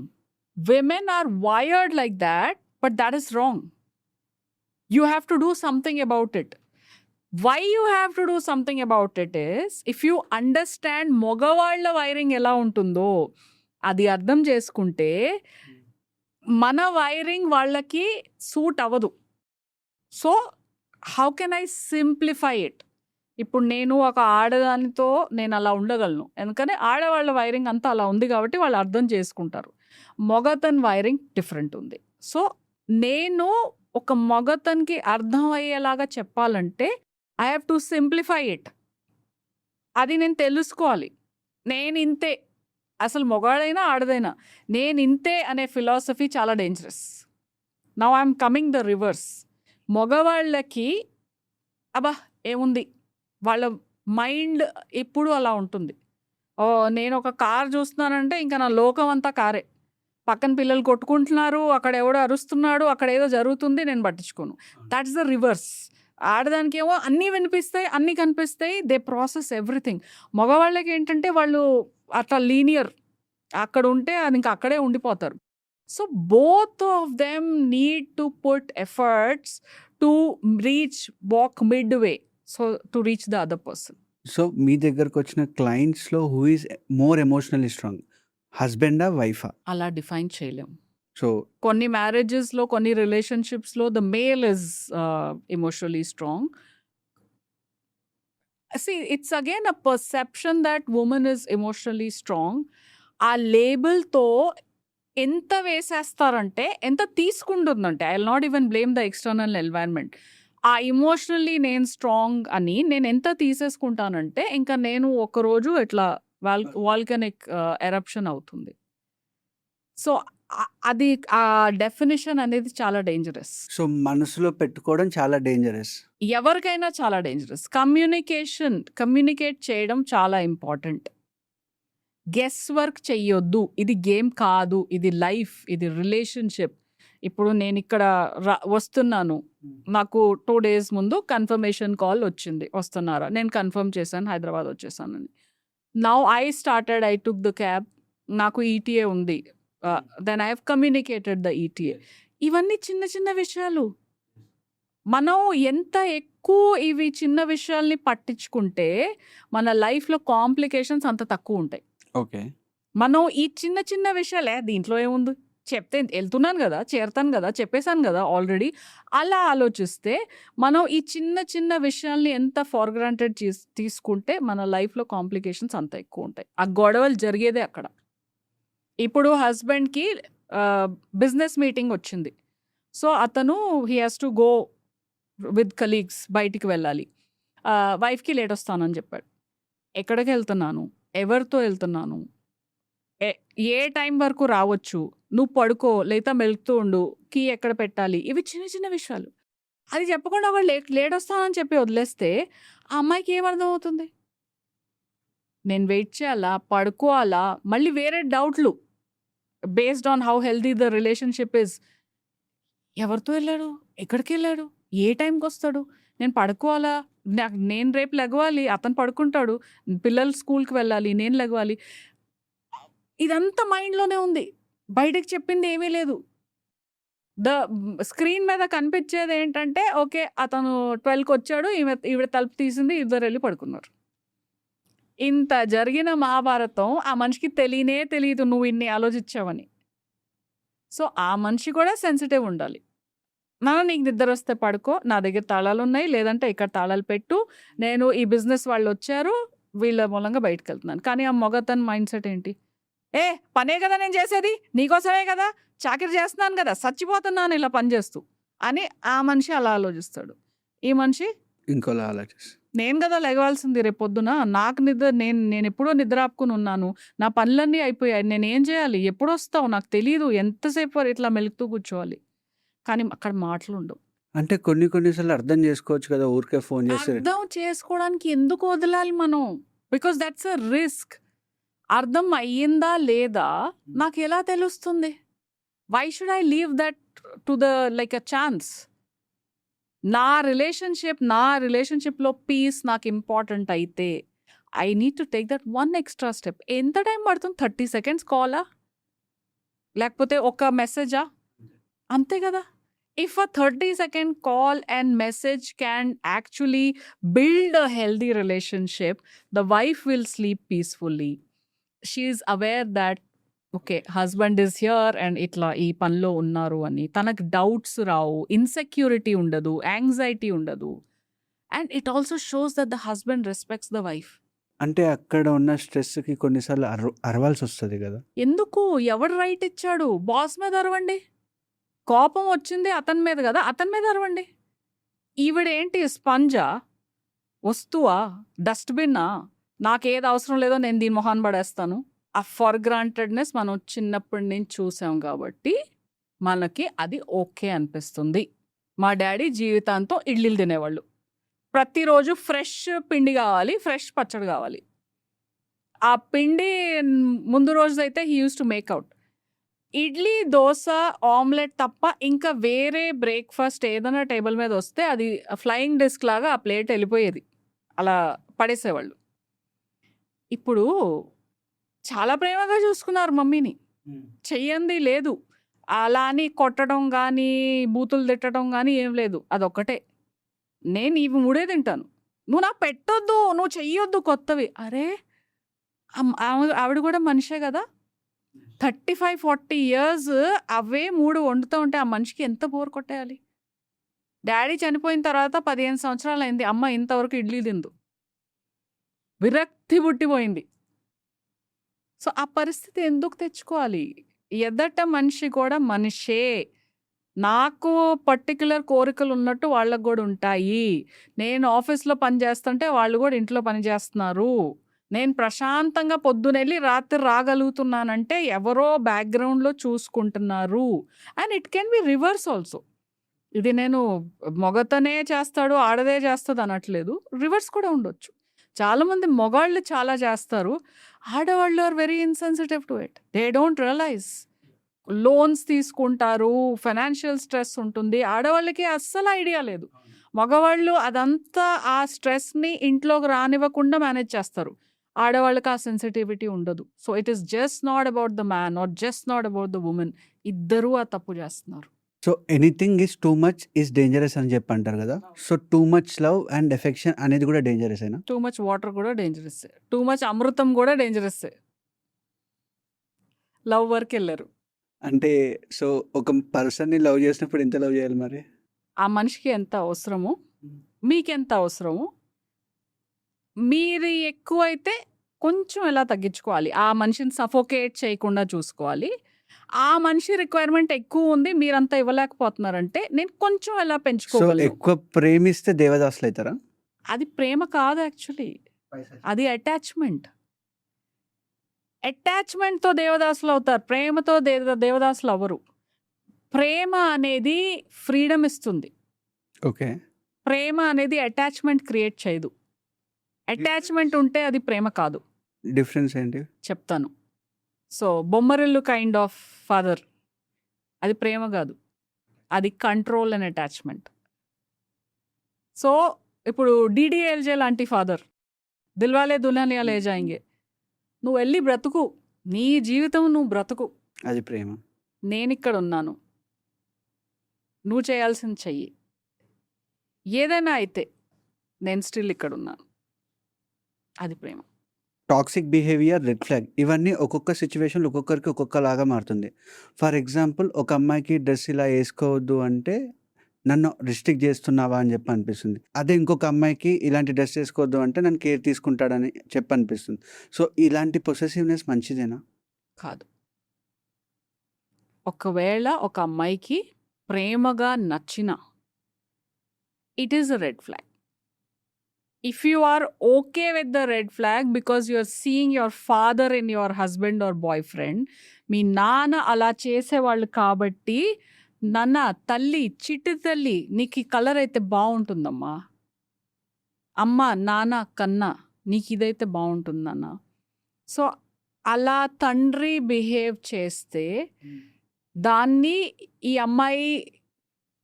Women are wired like that, but that is wrong. You have to do something about it. Why you have to do something about it is, if you understand మగవాళ్ళ wiring ఎలా ఉంటుందో అది అర్థం చేసుకుంటే మన wiring వాళ్ళకి suit అవ్వదు. So how can I simplify it? ఇప్పుడు నేను ఒక ఆడదానితో నేను అలా ఉండగలను, ఎందుకని ఆడవాళ్ళ వైరింగ్ అంతా అలా ఉంది కాబట్టి వాళ్ళు అర్థం చేసుకుంటారు. మగతన్ వైరింగ్ డిఫరెంట్ ఉంది. సో నేను ఒక మగతన్కి అర్థం అయ్యేలాగా చెప్పాలంటే I have to simplify it. అది నేను తెలుసుకోవాలి. నేను ఇంతే, అసలు మగాడైనా ఆడదైనా నేను ఇంతే అనే ఫిలాసఫీ చాలా dangerous. Now I'm coming the reverse. మగవాళ్ళకి అబ్బా ఏముంది, వాళ్ళ మైండ్ ఎప్పుడు అలా ఉంటుంది. ఓ నేను ఒక కార్ చూస్తున్నానంటే ఇంకా నా లోకం అంతా కారే. పక్కన పిల్లలు కొట్టుకుంటున్నారు, అక్కడ ఎవడో అరుస్తున్నాడు, అక్కడ ఏదో జరుగుతుంది, నేను పట్టించుకోను. That's the reverse. ఆడదానికి ఏమో అన్నీ వినిపిస్తాయి, అన్నీ కనిపిస్తాయి, దే ప్రాసెస్ ఎవ్రీథింగ్. మగవాళ్ళకి ఏంటంటే వాళ్ళు అట్లా లీనియర్, అక్కడ ఉంటే అది ఇంకా అక్కడే ఉండిపోతారు. So both of them need to put efforts to walk midway, so to reach the other person. So మీ దగ్గరకు వచ్చిన క్లయింట్స్లో who is more emotionally strong, హస్బెండా వైఫా? అలా డిఫైన్ చేయలేం. సో కొన్ని మ్యారేజెస్లో, కొన్ని రిలేషన్షిప్స్లో the male is emotionally strong. It's again a perception that women is emotionally strong. ఆ లేబుల్తో ఎంత వేసేస్తారంటే, ఎంత తీసుకుంటుందంటే, I will not even blame the external environment. ఆ ఎమోషనల్లీ నేను స్ట్రాంగ్ అని నేను ఎంత తీసేసుకుంటానంటే ఇంకా నేను ఒకరోజు ఇట్లా వాల్కనిక్ ఎరప్షన్ అవుతుంది. సో అది ఆ డెఫినేషన్ అనేది చాలా డేంజరస్. సో మనసులో పెట్టుకోవడం చాలా డేంజరస్. ఎవరికైనా చాలా డేంజరస్. కమ్యూనికేట్ చేయడం చాలా ఇంపార్టెంట్. గెస్ వర్క్ చెయ్యొద్దు. ఇది గేమ్ కాదు, ఇది లైఫ్, ఇది రిలేషన్షిప్. ఇప్పుడు నేను ఇక్కడ వస్తున్నాను, నాకు 2 days ముందు కన్ఫర్మేషన్ కాల్ వచ్చింది, వస్తున్నారా? నేను కన్ఫర్మ్ చేశాను, హైదరాబాద్ వచ్చేసానని. Now I took the cab, నాకు ఈటీఏ ఉంది, then I have communicated the ETA. ఇవన్నీ చిన్న చిన్న విషయాలు. మనం ఎంత ఎక్కువ ఇవి చిన్న విషయాల్ని పట్టించుకుంటే మన లైఫ్లో కాంప్లికేషన్స్ అంత తక్కువ ఉంటాయి. ఓకే, మనం ఈ చిన్న చిన్న విషయాలే దీంట్లో ఏముంది, చెప్తే వెళ్తున్నాను కదా, చేరుతాను కదా, చెప్పేశాను కదా ఆల్రెడీ, అలా ఆలోచిస్తే మనం ఈ చిన్న చిన్న విషయాల్ని ఎంత ఫార్ గ్రాంటెడ్ తీసుకుంటే మన లైఫ్లో కాంప్లికేషన్స్ అంత ఎక్కువ ఉంటాయి. ఆ గొడవలు జరిగేదే అక్కడ. ఇప్పుడు హస్బెండ్కి బిజినెస్ మీటింగ్ వచ్చింది. సో అతను he has to go with colleagues, బయటికి వెళ్ళాలి. వైఫ్కి లేట్ వస్తానని చెప్పాడు. ఎక్కడికి వెళ్తున్నాను, ఎవరితో వెళ్తున్నాను, ఏ టైం వరకు రావచ్చు, నువ్వు పడుకో లేదా మెలుగుతూ ఉండు, కీ ఎక్కడ పెట్టాలి, ఇవి చిన్న చిన్న విషయాలు. అది చెప్పకుండా వాడు లేట్ వస్తానని చెప్పి వదిలేస్తే ఆ అమ్మాయికి ఏమర్థం అవుతుంది? నేను వెయిట్ చేయాలా, పడుకోవాలా, మళ్ళీ వేరే డౌట్లు based on how healthy the relationship is. ఎవరితో వెళ్ళాడు, ఎక్కడికి వెళ్ళాడు, ఏ టైంకి వస్తాడు, నేను పడుకోవాలా, నేను రేపు లెగవాలి, అతను పడుకుంటాడు, పిల్లలు స్కూల్కి వెళ్ళాలి, నేను లెగవాలి. ఇదంతా మైండ్లోనే ఉంది, బయటకు చెప్పింది ఏమీ లేదు. ద స్క్రీన్ మీద కనిపించేది ఏంటంటే, ఓకే అతను 12కి వచ్చాడు, ఈవిడ తలుపు తీసింది, ఇద్దరు వెళ్ళి పడుకున్నారు. ఇంత జరిగిన మహాభారతం ఆ మనిషికి తెలియదు నువ్వు ఇన్ని ఆలోచించావని. సో ఆ మనిషి కూడా సెన్సిటివ్ ఉండాలి. నీకు నిద్ర వస్తే పడుకో, నా దగ్గర తాళాలు ఉన్నాయి, లేదంటే ఇక్కడ తాళాలు పెట్టు, నేను ఈ బిజినెస్ వాళ్ళు వచ్చారు, వీళ్ళ మూలంగా బయటకు వెళ్తున్నాను. కానీ ఆ మగతన మైండ్ సెట్ ఏంటి? పనే కదా నేను చేసేది, నీకోసమే కదా, చాకరీ చేస్తున్నాను కదా, చచ్చిపోతున్నాను ఇలా పని చేస్తూ అని ఆ మనిషి అలా ఆలోచిస్తాడు. ఈ మనిషి ఇంకోలా ఆలోచిస్తాడు. నేను కదా లెగవాల్సింది రేపొద్దున. నాకు నేనెప్పుడో నిద్ర ఆపుకొని ఉన్నాను. నా పనులన్నీ అయిపోయాయి. నేనేం చేయాలి? ఎప్పుడొస్తావు? నాకు తెలీదు. ఎంతసేపు ఇట్లా మెలుకుతూ కూర్చోవాలి. కానీ అక్కడ మాటలుండవు. అంటే కొన్ని సార్లు అర్థం చేసుకోవచ్చు కదా! ఊరికే ఫోన్ చేసి అర్థం చేసుకోవడానికి ఎందుకు వదలాలి మనం? Because that's a risk. అర్థం అయ్యిందా లేదా నాకెలా తెలుస్తుంది? Why should I leave that to the like a chance? నా రిలేషన్‌షిప్‌లో పీస్ నాకు ఇంపార్టెంట్ అయితే, I need to take that one extra step. ఎంత టైం పడుతుంది? 30 సెకండ్స్ కాలా? లేకపోతే ఒక మెసేజా? అంతే కదా! ఇఫ్ a 30-second call and message can actually build a healthy relationship, the wife will sleep peacefully. She is aware that okay. Husband is here and ఇట్లా ఈ పనిలో ఉన్నారు అని. తనకు డౌట్స్ రావు. ఇన్‌సెక్యూరిటీ ఉండదు. యాంగ్జైటీ ఉండదు. And it also shows that the husband respects the wife. అంటే అక్కడ ఉన్న స్ట్రెస్‌కి కొన్నిసార్లు అరవాల్సొస్తది గదా! ఎందుకు? ఎవడు రైట్ ఇచ్చాడు? బాస్ మీద అరవండి. కోపం వచ్చింది అతని మీద గదా! అతని మీద అరవండి. ఈవిడేంటి స్పంజా? వస్తువా? డస్ట్‌బిన్నా? నాకేది అవసరం లేదో నేను దీని మొహాన పడేస్తాను. ఆ ఫర్ గ్రాంటెడ్‌నెస్ మనం చిన్నప్పటి నుంచి చూసాం కాబట్టి, మనకి అది ఓకే అనిపిస్తుంది. మా డ్యాడీ జీవితాంతం ఇడ్లీలు తినేవాళ్ళు. ప్రతిరోజు ఫ్రెష్ పిండి కావాలి, ఫ్రెష్ పచ్చడి కావాలి. ఆ పిండి ముందు రోజుదైతే he used to make out. Idli, dosa, omelette తప్ప ఇంకా వేరే బ్రేక్‌ఫాస్ట్ ఏదైనా టేబుల్ మీద వస్తే అది ఫ్లయింగ్ డిస్క్ లాగా ఆ ప్లేట్ ఎళ్ళిపోయేది. అలా పడేసేవాళ్ళు. ఇప్పుడు చాలా ప్రేమగా చూసుకున్నారు మమ్మీని. చెయ్యంది లేదు. అలా అని కొట్టడం గానీ, బూతులు తిట్టడం గానీ ఏం లేదు. అదొక్కటే. నేను ఇవి 3 తింటాను. నువ్వు నాకు పెట్టొద్దు, నువ్వు చెయ్యొద్దు కొత్తవి. అరే! ఆవిడ కూడా మనిషే గదా! 35, 40 ఇయర్స్ అవే 3 వండుతూ ఉంటే ఆ మనిషికి ఎంత బోర్ కొట్టేయాలి? డ్యాడీ చనిపోయిన తర్వాత 15 సంవత్సరాలయింది. అమ్మ ఇంతవరకు ఇడ్లీ తిందు. విరక్తి పుట్టిపోయింది. సో, ఆ పరిస్థితి ఎందుకు తెచ్చుకోవాలి? ఎదట మనిషి కూడా మనిషే. నాకు పర్టిక్యులర్ కోరికలున్నట్టు వాళ్ళకి గూడా ఉంటాయి. నేను ఆఫీస్‌లో పని చేస్తుంటే వాళ్ళు గూడా ఇంట్లో పని చేస్తున్నారు. నేను ప్రశాంతంగా పొద్దునెళ్ళి రాత్రి రాగలుగుతున్నానంటే ఎవరో బ్యాక్‌గ్రౌండ్‌లో చూసుకుంటున్నారు. And it can be reverse also. ఇది నేను మగతనే చేస్తాడు, ఆడదే చేస్తది అనట్లేదు. రివర్స్ కూడా ఉండొచ్చు. చాలామంది మగాళ్ళు చాలా చేస్తారు. ఆడవాళ్ళు are very insensitive to it. They don't realize. Loans తీసుకుంటారు. ఫైనాన్షియల్ స్ట్రెస్ ఉంటుంది. ఆడవాళ్ళకి అస్సలు ఐడియా లేదు. మగవాళ్ళు అదంతా ఆ స్ట్రెస్‌ని ఇంట్లోకి రానివ్వకుండా మేనేజ్ చేస్తారు. ఆడవాళ్ళకి ఆ సెన్సిటివిటీ ఉండదు. So, it is just not about the man or just not about the woman. ఇద్దరూ ఆ తప్పు చేస్తున్నారు. So, anything is too much is dangerous అని చెప్పి అంటారు గదా! So, too much love and affection అనేది కూడా డేంజరసేనా? టూ మచ్ వాటర్ కూడా డేంజరస్సే. టూ మచ్ అమృతం కూడా డేంజరస్సే. లవ్ వరకెళ్లరు. అంటే సో, ఒక పర్సన్‌ని లవ్ చేసినప్పుడు ఎంత లవ్ చేయాలి మరి? ఆ మనిషికి ఎంత అవసరమో, మీకెంత అవసరమో, మీది ఎక్కువైతే కొంచెం ఎలా తగ్గించుకోవాలి. ఆ మనిషిని సఫోకేట్ చేయకుండా చూసుకోవాలి. ఆ మనిషి రిక్వైర్మెంట్ ఎక్కువ ఉంది. మీరంతా ఇవ్వలేకపోతున్నారంటే నేను కొంచెం ఎలా సో, పెంచుకోగలను. ఎక్కువ ప్రేమిస్తే దేవదాసులైతారా? అది ప్రేమ కాదు యాక్చువల్లీ. అది అటాచ్‌మెంట్. అటాచ్‌మెంట్‌తో దేవదాసులు అవుతారు. ప్రేమతో దేవదాసులు అవ్వరు. ప్రేమ అనేది ఫ్రీడమ్ ఇస్తుంది. ఓకే. ప్రేమ అనేది అటాచ్‌మెంట్ క్రియేట్ చేయదు. అటాచ్‌మెంట్ ఉంటే అది ప్రేమ కాదు. డిఫరెన్స్ ఏంటి? చెప్తాను. So, Bommarillu kind of father. అది ప్రేమ గాదు. అది కంట్రోల్ అండ్ అటాచ్‌మెంట్. సో, ఇప్పుడు 'డీడీఎల్జే' లాంటి ఫాదర్. 'దిల్వాలే దుల్హనియా లే జాయేంగే.' నువ్వెళ్ళి బ్రతుకు. నీ జీవితం నువ్వు బ్రతుకు. అది ప్రేమ. నేనిక్కడున్నాను. నువ్వు చేయాల్సింది చెయ్యి. ఏదైనా అయితే నేను స్టిల్ ఇక్కడున్నాను. అది ప్రేమ. టాక్సిక్ బిహేవియర్, రెడ్ ఫ్లాగ్ ఇవన్నీ ఒక్కొక్క సిట్యుయేషన్‌లో ఒక్కొక్కరికి ఒక్కొక్కలాగా మారుతుంది. ఫర్ ఎగ్జాంపుల్ ఒక అమ్మాయికి డ్రెస్ ఇలా ఏసుకోవద్దు అంటే, నన్ను రిస్ట్రిక్ట్ చేస్తున్నావా అని చెప్పి అనిపిస్తుంది. అదే ఇంకొక అమ్మాయికి ఇలాంటి డ్రెస్ ఏసుకోవద్దు అంటే నన్ను కేర్ తీసుకుంటాడని చెప్పి అనిపిస్తుంది. సో, ఇలాంటి పొసెసివ్‌నెస్ మంచిదేనా? కాదు. ఒకవేళ ఒక అమ్మాయికి ప్రేమగా నచ్చినా it is a red flag. If you are okay with the red flag because you are seeing your father in your husband or boyfriend, మీ నాన్న అలా చేసేవాళ్ళు కాబట్టి, నాన్న తల్లి చిట్టి తల్లి నీకు ఈ కలర్ అయితే బాగుంటుందమ్మా, అమ్మ నాన్న కన్నా నీకు ఇదైతే బాగుంటుంది నాన్న. సో అలా తండ్రి బిహేవ్ చేస్తే దాన్ని ఈ అమ్మాయి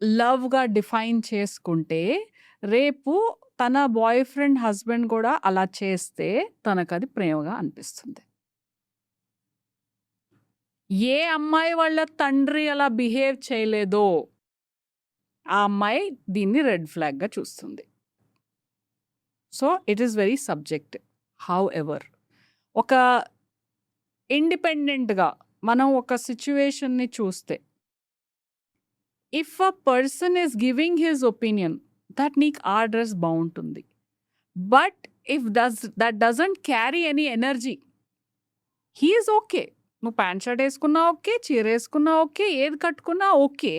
లవ్గా డిఫైన్ చేసుకుంటే, రేపు తన బాయ్ ఫ్రెండ్ హస్బెండ్ కూడా అలా చేస్తే తనకు అది ప్రేమగా అనిపిస్తుంది. ఏ అమ్మాయి వాళ్ళ తండ్రి అలా బిహేవ్ చేయలేదో ఆ అమ్మాయి దీన్ని రెడ్ ఫ్లాగ్గా చూస్తుంది. So it is very subjective. However ఒక ఇండిపెండెంట్గా మనం ఒక సిచ్యువేషన్ని చూస్తే, if a person is giving his opinion that నీకు ఆ డ్రెస్ బాగుంటుంది, but if that doesn't carry any energy, he is okay. నువ్వు ప్యాంట్ షర్ట్ వేసుకున్నా ఓకే, చీర వేసుకున్నా ఓకే, ఏది కట్టుకున్నా okay,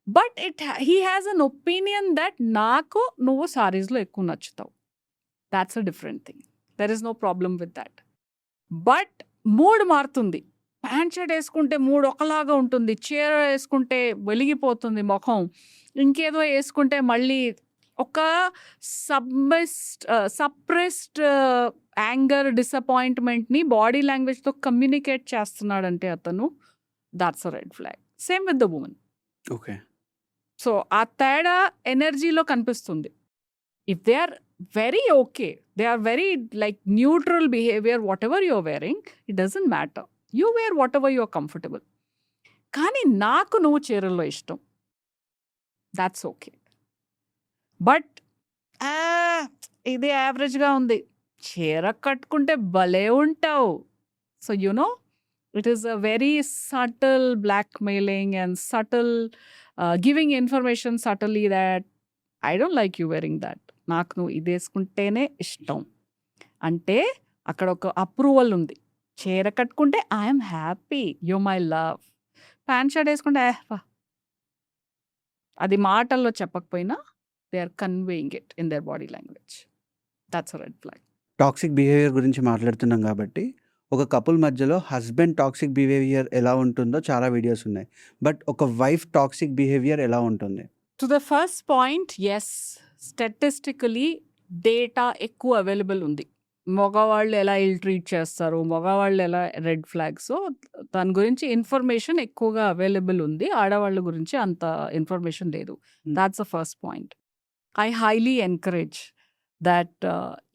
but he has an opinion that నాకు నువ్వు సారీస్లో ఎక్కువ నచ్చుతావు. That's a different thing. There is no problem with that. But mood మారుతుంది. ప్యాంట్ షర్ట్ వేసుకుంటే మూడ్ ఒకలాగా ఉంటుంది, చీర వేసుకుంటే వెలిగిపోతుంది ముఖం, ఇంకేదో వేసుకుంటే మళ్ళీ ఒక సప్రెస్డ్ యాంగర్, డిసప్పాయింట్మెంట్ని బాడీ లాంగ్వేజ్తో కమ్యూనికేట్ చేస్తున్నాడంటే అతను, that's a red flag. Same with the women. Okay. So ఆ తేడా ఎనర్జీలో కనిపిస్తుంది. If they are very okay, they are very like neutral behaviour, whatever you're wearing, it doesn't matter, you wear whatever you're comfortable. కానీ నాకు నువ్వు చీరల్లో ఇష్టం, that's okay. But ఇది యావరేజ్గా ఉంది, చీర కట్టుకుంటే భలే ఉంటావు. So you know it is a very subtle blackmailing and subtle giving information subtly that I don't like you wearing that, నాకు నువ్వు ఇది వేసుకుంటేనే ఇష్టం అంటే అక్కడ ఒక అప్రూవల్ ఉంది. చీర కట్టుకుంటే I'm happy, you my love. Pant shirt వేసుకుంటే అది మాటల్లో చెప్పకపోయినా they are conveying it in their body language. That's a red flag. Toxic behaviour గురించి మాట్లాడుతున్నాం కాబట్టి, ఒక కపుల్ మధ్యలో హస్బెండ్ టాక్సిక్ బిహేవియర్ ఎలా ఉంటుందో చాలా వీడియోస్ ఉన్నాయి. బట్ ఒక వైఫ్ టాక్సిక్ బిహేవియర్ ఎలా ఉంటుంది? To the first point, yes, statistically data ఎక్కువ అవైలబుల్ ఉంది. మగవాళ్ళు ఎలా ఇల్ ట్రీట్ చేస్తారు, మగవాళ్ళు ఎలా రెడ్ ఫ్లాగ్స్, దాని గురించి ఇన్ఫర్మేషన్ ఎక్కువగా అవైలబుల్ ఉంది. ఆడవాళ్ళ గురించి అంత ఇన్ఫర్మేషన్ లేదు. That's the first point. I highly encourage that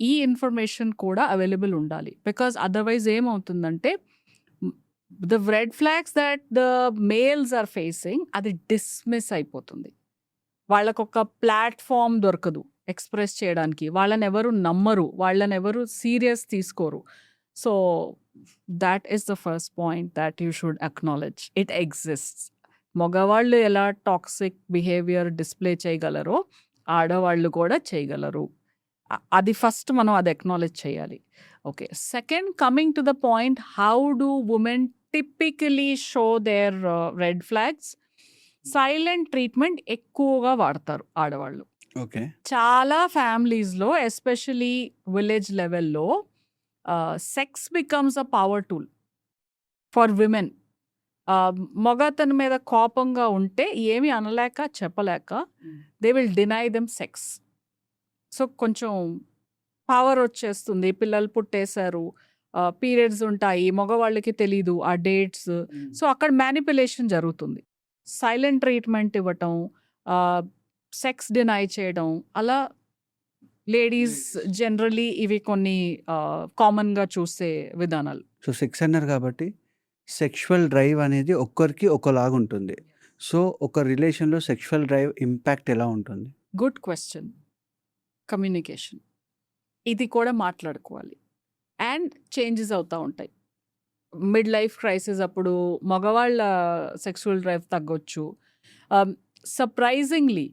ఈ ఇన్ఫర్మేషన్ కూడా అవైలబుల్ ఉండాలి. బికాజ్ అదర్వైజ్ ఏమవుతుందంటే, the red flags that the males are facing, అది డిస్మిస్ అయిపోతుంది. వాళ్ళకొక ప్లాట్ఫామ్ దొరకదు ఎక్స్ప్రెస్ చేయడానికి, వాళ్ళని ఎవరు నమ్మరు, వాళ్ళని ఎవరు సీరియస్ తీసుకోరు. So that is the first point that you should acknowledge, it exists. మగవాళ్ళు ఎలా టాక్సిక్ బిహేవియర్ డిస్ప్లే చేయగలరో ఆడవాళ్ళు కూడా చేయగలరు. అది ఫస్ట్ మనం అది అక్నాలెడ్జ్ చేయాలి. Okay, second, coming to the point, how do women typically show their red flags? Silent treatment ఎక్కువగా వాడతారు ఆడవాళ్ళు. ఓకే. చాలా ఫ్యామిలీస్లో, ఎస్పెషలీ విలేజ్ లెవెల్లో, sex becomes a power tool for women. మగ అతని మీద కోపంగా ఉంటే ఏమి అనలేక చెప్పలేక they will deny them sex. So కొంచెం పవర్ వచ్చేస్తుంది, పిల్లలు పుట్టేశారు, పీరియడ్స్ ఉంటాయి, మగవాళ్ళకి తెలీదు ఆ డేట్స్. సో అక్కడ మ్యానిపులేషన్ జరుగుతుంది. సైలెంట్ ట్రీట్మెంట్ ఇవ్వటం, సెక్స్ డినై చేయడం, అలా లేడీస్ జనరలీ ఇవి కొన్ని కామన్గా చూసే విధానాలు. సో సెక్స్ అన్నారు కాబట్టి, సెక్షువల్ డ్రైవ్ అనేది ఒక్కరికి ఒకలాగా ఉంటుంది. సో ఒక రిలేషన్లో సెక్షువల్ డ్రైవ్ ఇంపాక్ట్ ఎలా ఉంటుంది? Good question. కమ్యూనికేషన్, ఇది కూడా మాట్లాడుకోవాలి. అండ్ చేంజెస్ అవుతూ ఉంటాయి. మిడ్ లైఫ్ క్రైసిస్ అప్పుడు మగవాళ్ళ సెక్సువల్ డ్రైవ్ తగ్గొచ్చు. సర్ప్రైజింగ్లీ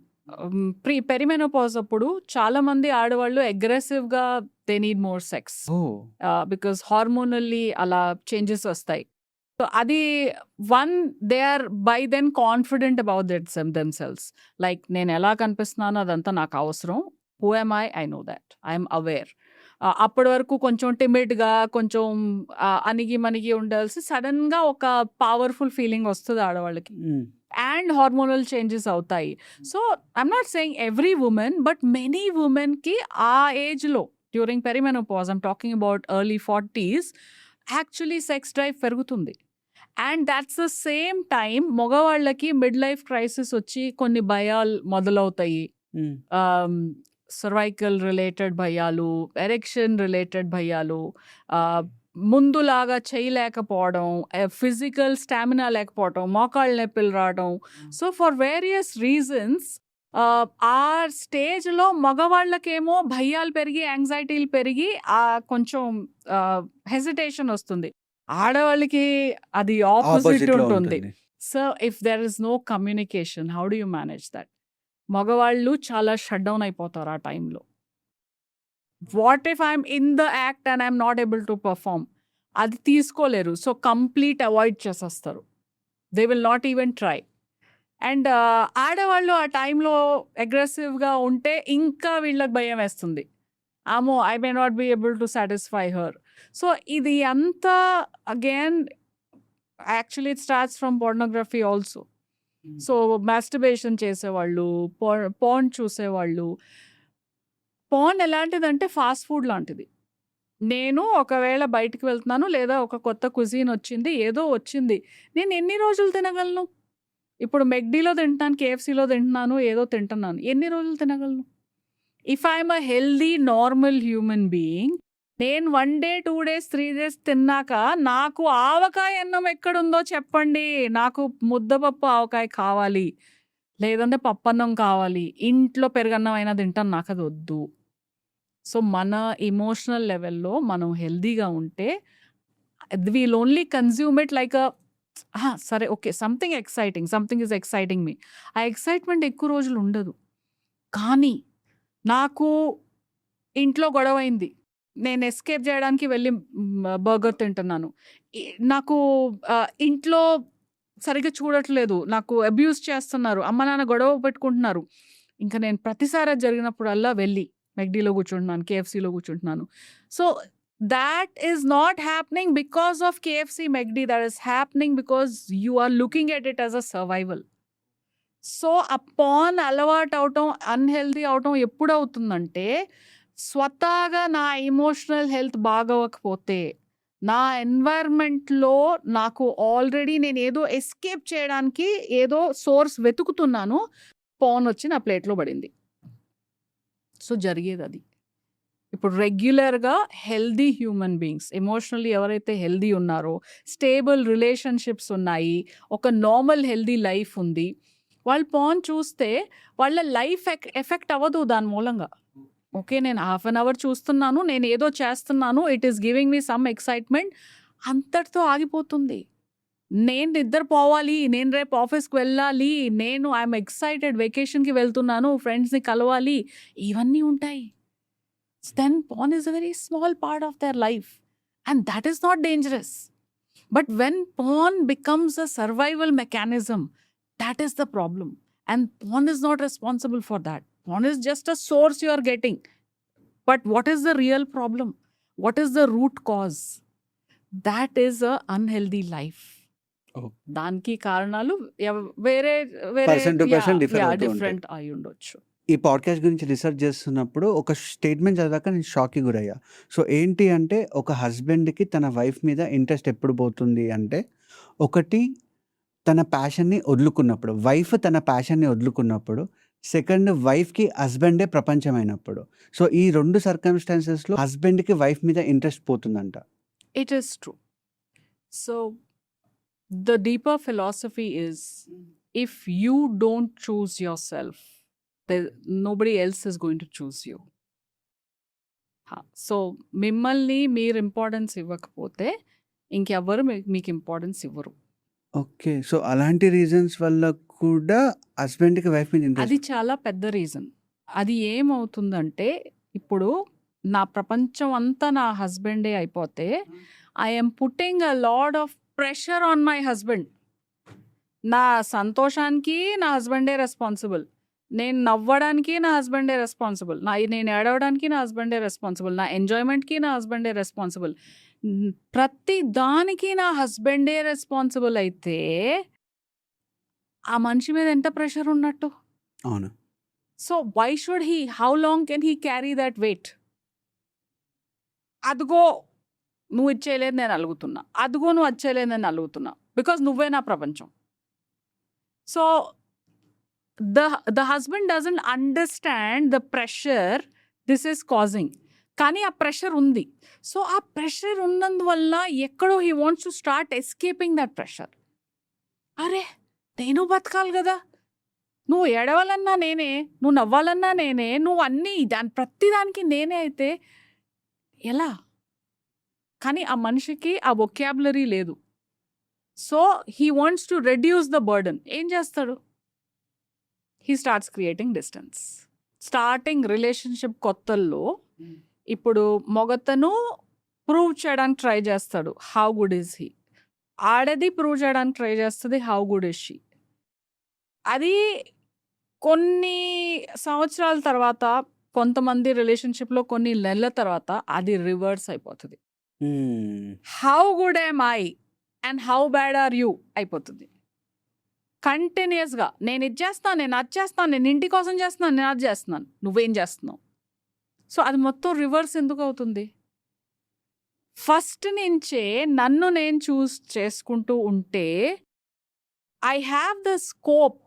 పెరిమెనోపాజ్ అప్పుడు చాలామంది ఆడవాళ్ళు అగ్రెసివ్గా they need more sex, because hormonally అలా చేంజెస్ వస్తాయి. సో అది they are by then confident about themselves. Like నేను ఎలా కనిపిస్తున్నానో అదంతా నాకు అవసరం, who am I know that. I'm aware. అప్పటి వరకు కొంచెం టిమిడ్‌గా, కొంచెం అణిగి మణిగి ఉండాల్సి సడెన్‌గా ఒక పవర్‌ఫుల్ ఫీలింగ్ వస్తది ఆడవాళ్ళకి. అండ్ హార్మోనల్ చేంజెస్ అవుతాయి. So, I'm not saying every women, but many వుమెన్‌కి ఆ ఏజ్‌లో during perimenopause, I'm talking about early 40s, actually sex drive పెరుగుతుంది. And that's the same time మగవాళ్ళకి మిడ్ లైఫ్ క్రైసిస్ వచ్చి కొన్ని భయాలు మొదలవుతాయి. సర్వైకల్ రిలేటెడ్ భయాలు, ఎరెక్షన్ రిలేటెడ్ భయాలు, ముందులాగా చేయలేకపోవడం, ఫిజికల్ స్టామినా లేకపోవడం, మోకాళ్ళ నొప్పులు రావడం. సో ఫర్ వేరియస్ రీజన్స్ ఆ స్టేజ్లో మగవాళ్ళకేమో భయాలు పెరిగి, యాంగ్జైటీలు పెరిగి కొంచెం హెసిటేషన్ వస్తుంది. ఆడవాళ్ళకి అది ఆపోజిట్ ఉంటుంది. So if there is no communication, how do you manage that? మగవాళ్ళు చాలా షట్ డౌన్ అయిపోతారు ఆ టైంలో. What if I'm in the act and I'm not able to perform? అది తీసుకోలేరు. సో కంప్లీట్ అవాయిడ్ చేసేస్తారు. They will not even try. And ఆడవాళ్ళు ఆ టైంలో అగ్రెసివ్గా ఉంటే ఇంకా వీళ్ళకి భయం వేస్తుంది. ఆమో, I may not be able to satisfy her. So ఇది అంతా again actually it starts from pornography also. So masturbation చేసేవాళ్ళు, పోర్న్ చూసేవాళ్ళు. పోర్న్ ఎలాంటిదంటే ఫాస్ట్ ఫుడ్ లాంటిది. నేను ఒకవేళ బయటికి వెళ్తున్నాను, లేదా ఒక కొత్త కుజీన్ వచ్చింది, ఏదో వచ్చింది, నేను ఎన్ని రోజులు తినగలను? ఇప్పుడు మెక్డీలో తింటున్నాను, కేఎఫ్సీలో తింటున్నాను, ఏదో తింటున్నాను, ఎన్ని రోజులు తినగలను? If I'm a healthy normal human being, నేను 1 డే 2 డేస్ 3 డేస్ తిన్నాక నాకు ఆవకాయ అన్నం ఎక్కడుందో చెప్పండి. నాకు ముద్దపప్పు ఆవకాయ కావాలి, లేదంటే పప్పన్నం కావాలి, ఇంట్లో పెరుగన్నం అయినా తింటాను, నాకు అది వద్దు. సో మన ఎమోషనల్ లెవెల్లో మనం హెల్దీగా ఉంటే we'll only consume it like సరే okay, something exciting, something is exciting me. ఆ ఎక్సైట్మెంట్ ఎక్కువ రోజులు ఉండదు. కానీ నాకు ఇంట్లో గొడవ అయింది, నేను ఎస్కేప్ చేయడానికి వెళ్ళి బర్గర్ తింటున్నాను, నాకు ఇంట్లో సరిగ్గా చూడట్లేదు, నాకు అబ్యూస్ చేస్తున్నారు, అమ్మ నాన్న గొడవ పెట్టుకుంటున్నారు, ఇంకా నేను ప్రతిసారి జరిగినప్పుడల్లా వెళ్ళి మెక్డీలో కూర్చుంటున్నాను, కేఎఫ్సీలో కూర్చుంటున్నాను. So that is not happening because of KFC, McD. That is happening because you are looking at it as a survival. So ఆ పాన్ అలవాటు అవటం, అన్హెల్దీ అవటం ఎప్పుడు అవుతుందంటే, స్వతహాగా నా ఎమోషనల్ హెల్త్ బాగోకపోతే, నా ఎన్వైర్న్మెంట్లో నాకు ఆల్రెడీ నేను ఏదో ఎస్కేప్ చేయడానికి ఏదో సోర్స్ వెతుకుతున్నాను, పాన్ వచ్చి నా ప్లేట్లో పడింది. సో జరిగేది అది. ఇప్పుడు రెగ్యులర్గా హెల్దీ హ్యూమన్ బీయింగ్స్, ఎమోషనల్లీ ఎవరైతే హెల్దీ ఉన్నారో, స్టేబుల్ రిలేషన్షిప్స్ ఉన్నాయి, ఒక నార్మల్ హెల్దీ లైఫ్ ఉంది, వాళ్ళు పాన్ చూస్తే వాళ్ళ లైఫ్ ఎఫెక్ట్ అవ్వదు దాని మూలంగా. ఓకే, నేను 1/2 అవర్ చూస్తున్నాను, నేను ఏదో చేస్తున్నాను, it is giving me some excitement, అంతటితో ఆగిపోతుంది. నేను నిద్రపోవాలి, నేను రేపు ఆఫీస్కి వెళ్ళాలి, నేను ఐఎమ్ ఎక్సైటెడ్, వెకేషన్కి వెళ్తున్నాను, ఫ్రెండ్స్ని కలవాలి, ఇవన్నీ ఉంటాయి. Then porn is a very small part of their life, and that is not dangerous. But when porn becomes a survival mechanism, that is the problem, and porn is not responsible for that. Porn is just a source you are getting, but what is the real problem? What is the root cause? That is a unhealthy life. దానికి కారణాలు వేరే Person to person different different అయి ఉండొచ్చు. ఈ podcast గురించి research చేస్తున్నప్పుడు ఒక statement చదివాక నేను షాక్కి గురయ్యా. సో ఏంటి అంటే, ఒక హస్బెండ్కి తన వైఫ్ మీద ఇంట్రెస్ట్ ఎప్పుడు పోతుంది అంటే, ఒకటి తన ప్యాషన్ని వదులుకున్నప్పుడు, వైఫ్ తన ప్యాషన్ని వదులుకున్నప్పుడు, సెకండ్ వైఫ్కి హస్బెండే ప్రపంచమైనప్పుడు. సో ఈ 2 సర్కమ్స్టాన్సెస్లో హస్బెండ్కి వైఫ్ మీద interest పోతుందంట. It is true. So the deeper philosophy is, if you don't choose yourself, nobody else is going to choose you. So మిమ్మల్ని మీరు ఇంపార్టెన్స్ ఇవ్వకపోతే ఇంకెవ్వరు మీకు ఇంపార్టెన్స్ ఇవ్వరు. ఓకే, సో అలాంటి రీజన్స్ వల్ల కూడా హస్బెండ్కి వైఫ్ మీద ఇంట్రెస్ట్. అది చాలా పెద్ద రీజన్. అది ఏమవుతుందంటే, ఇప్పుడు నా ప్రపంచం అంతా నా హస్బెండే అయిపోతే, I'm putting a lot of pressure on my husband. నా సంతోషానికి నా హస్బెండే రెస్పాన్సిబుల్, నేను నవ్వడానికి నా హస్బెండే రెస్పాన్సిబుల్. నేను ఏడవడానికి నా హస్బెండే రెస్పాన్సిబుల్. నా ఎంజాయ్‌మెంట్‌కి నా హస్బెండే రెస్పాన్సిబుల్. ప్రతి దానికి నా హస్బెండే రెస్పాన్సిబుల్ అయితే, ఆ మనిషి మీద ఎంత ప్రెషర్ ఉన్నట్టు? అవును. So, why should how long can he carry that weight? అదిగో నువ్వు ఇది చేయలేదు నేను అలుగుతున్నా. అదిగో నువ్వు అది చేయలేదు నేను అలుగుతున్నా. బికాజ్ నువ్వే నా ప్రపంచం. So, the husband doesn't understand the pressure this is causing. కానీ ఆ ప్రెషర్ ఉంది. సో, ఆ ప్రెషర్ ఉన్నందువల్ల ఎక్కడో he wants to start escaping that pressure. అరే! నేను బతకాలి గదా! నువ్వు ఏడవాలన్నా నేనే, నువ్వు నవ్వాలన్నా నేనే, నువ్వు అన్నీ ప్రతి దానికి నేనే అయితే ఎలా? కానీ ఆ మనిషికి ఆ వొకాబులరీ లేదు. So, he wants to reduce the burden. ఏం చేస్తాడు? He starts creating distance. Starting relationship కొత్తల్లో ఇప్పుడు మొగతను ప్రూవ్ చేయడానికి ట్రై చేస్తాడు. How good is he? ఆడది ప్రూవ్ చేయడానికి ట్రై చేస్తది. How good is she? అది కొన్ని సంవత్సరాల తర్వాత, కొంతమంది రిలేషన్‌షిప్‌లో కొన్ని నెలల తర్వాత అది రివర్స్ అయిపోతది. హ్మ్. How good am I and how bad or you అయిపోతుంది. కంటిన్యూయస్‌గా నేను ఇది చేస్తున్నాను, నేను అది చేస్తున్నాను, నేను ఇంటి కోసం చేస్తున్నాను, నేను అది చేస్తున్నాను. నువ్వేం చేస్తున్నావు? సో, అది మొత్తం రివర్స్ ఎందుకు అవుతుంది? ఫస్ట్ నుంచే నన్ను నేను చూస్ చేసుకుంటూ ఉంటే, ఐ హ్యావ్ ద స్కోప్.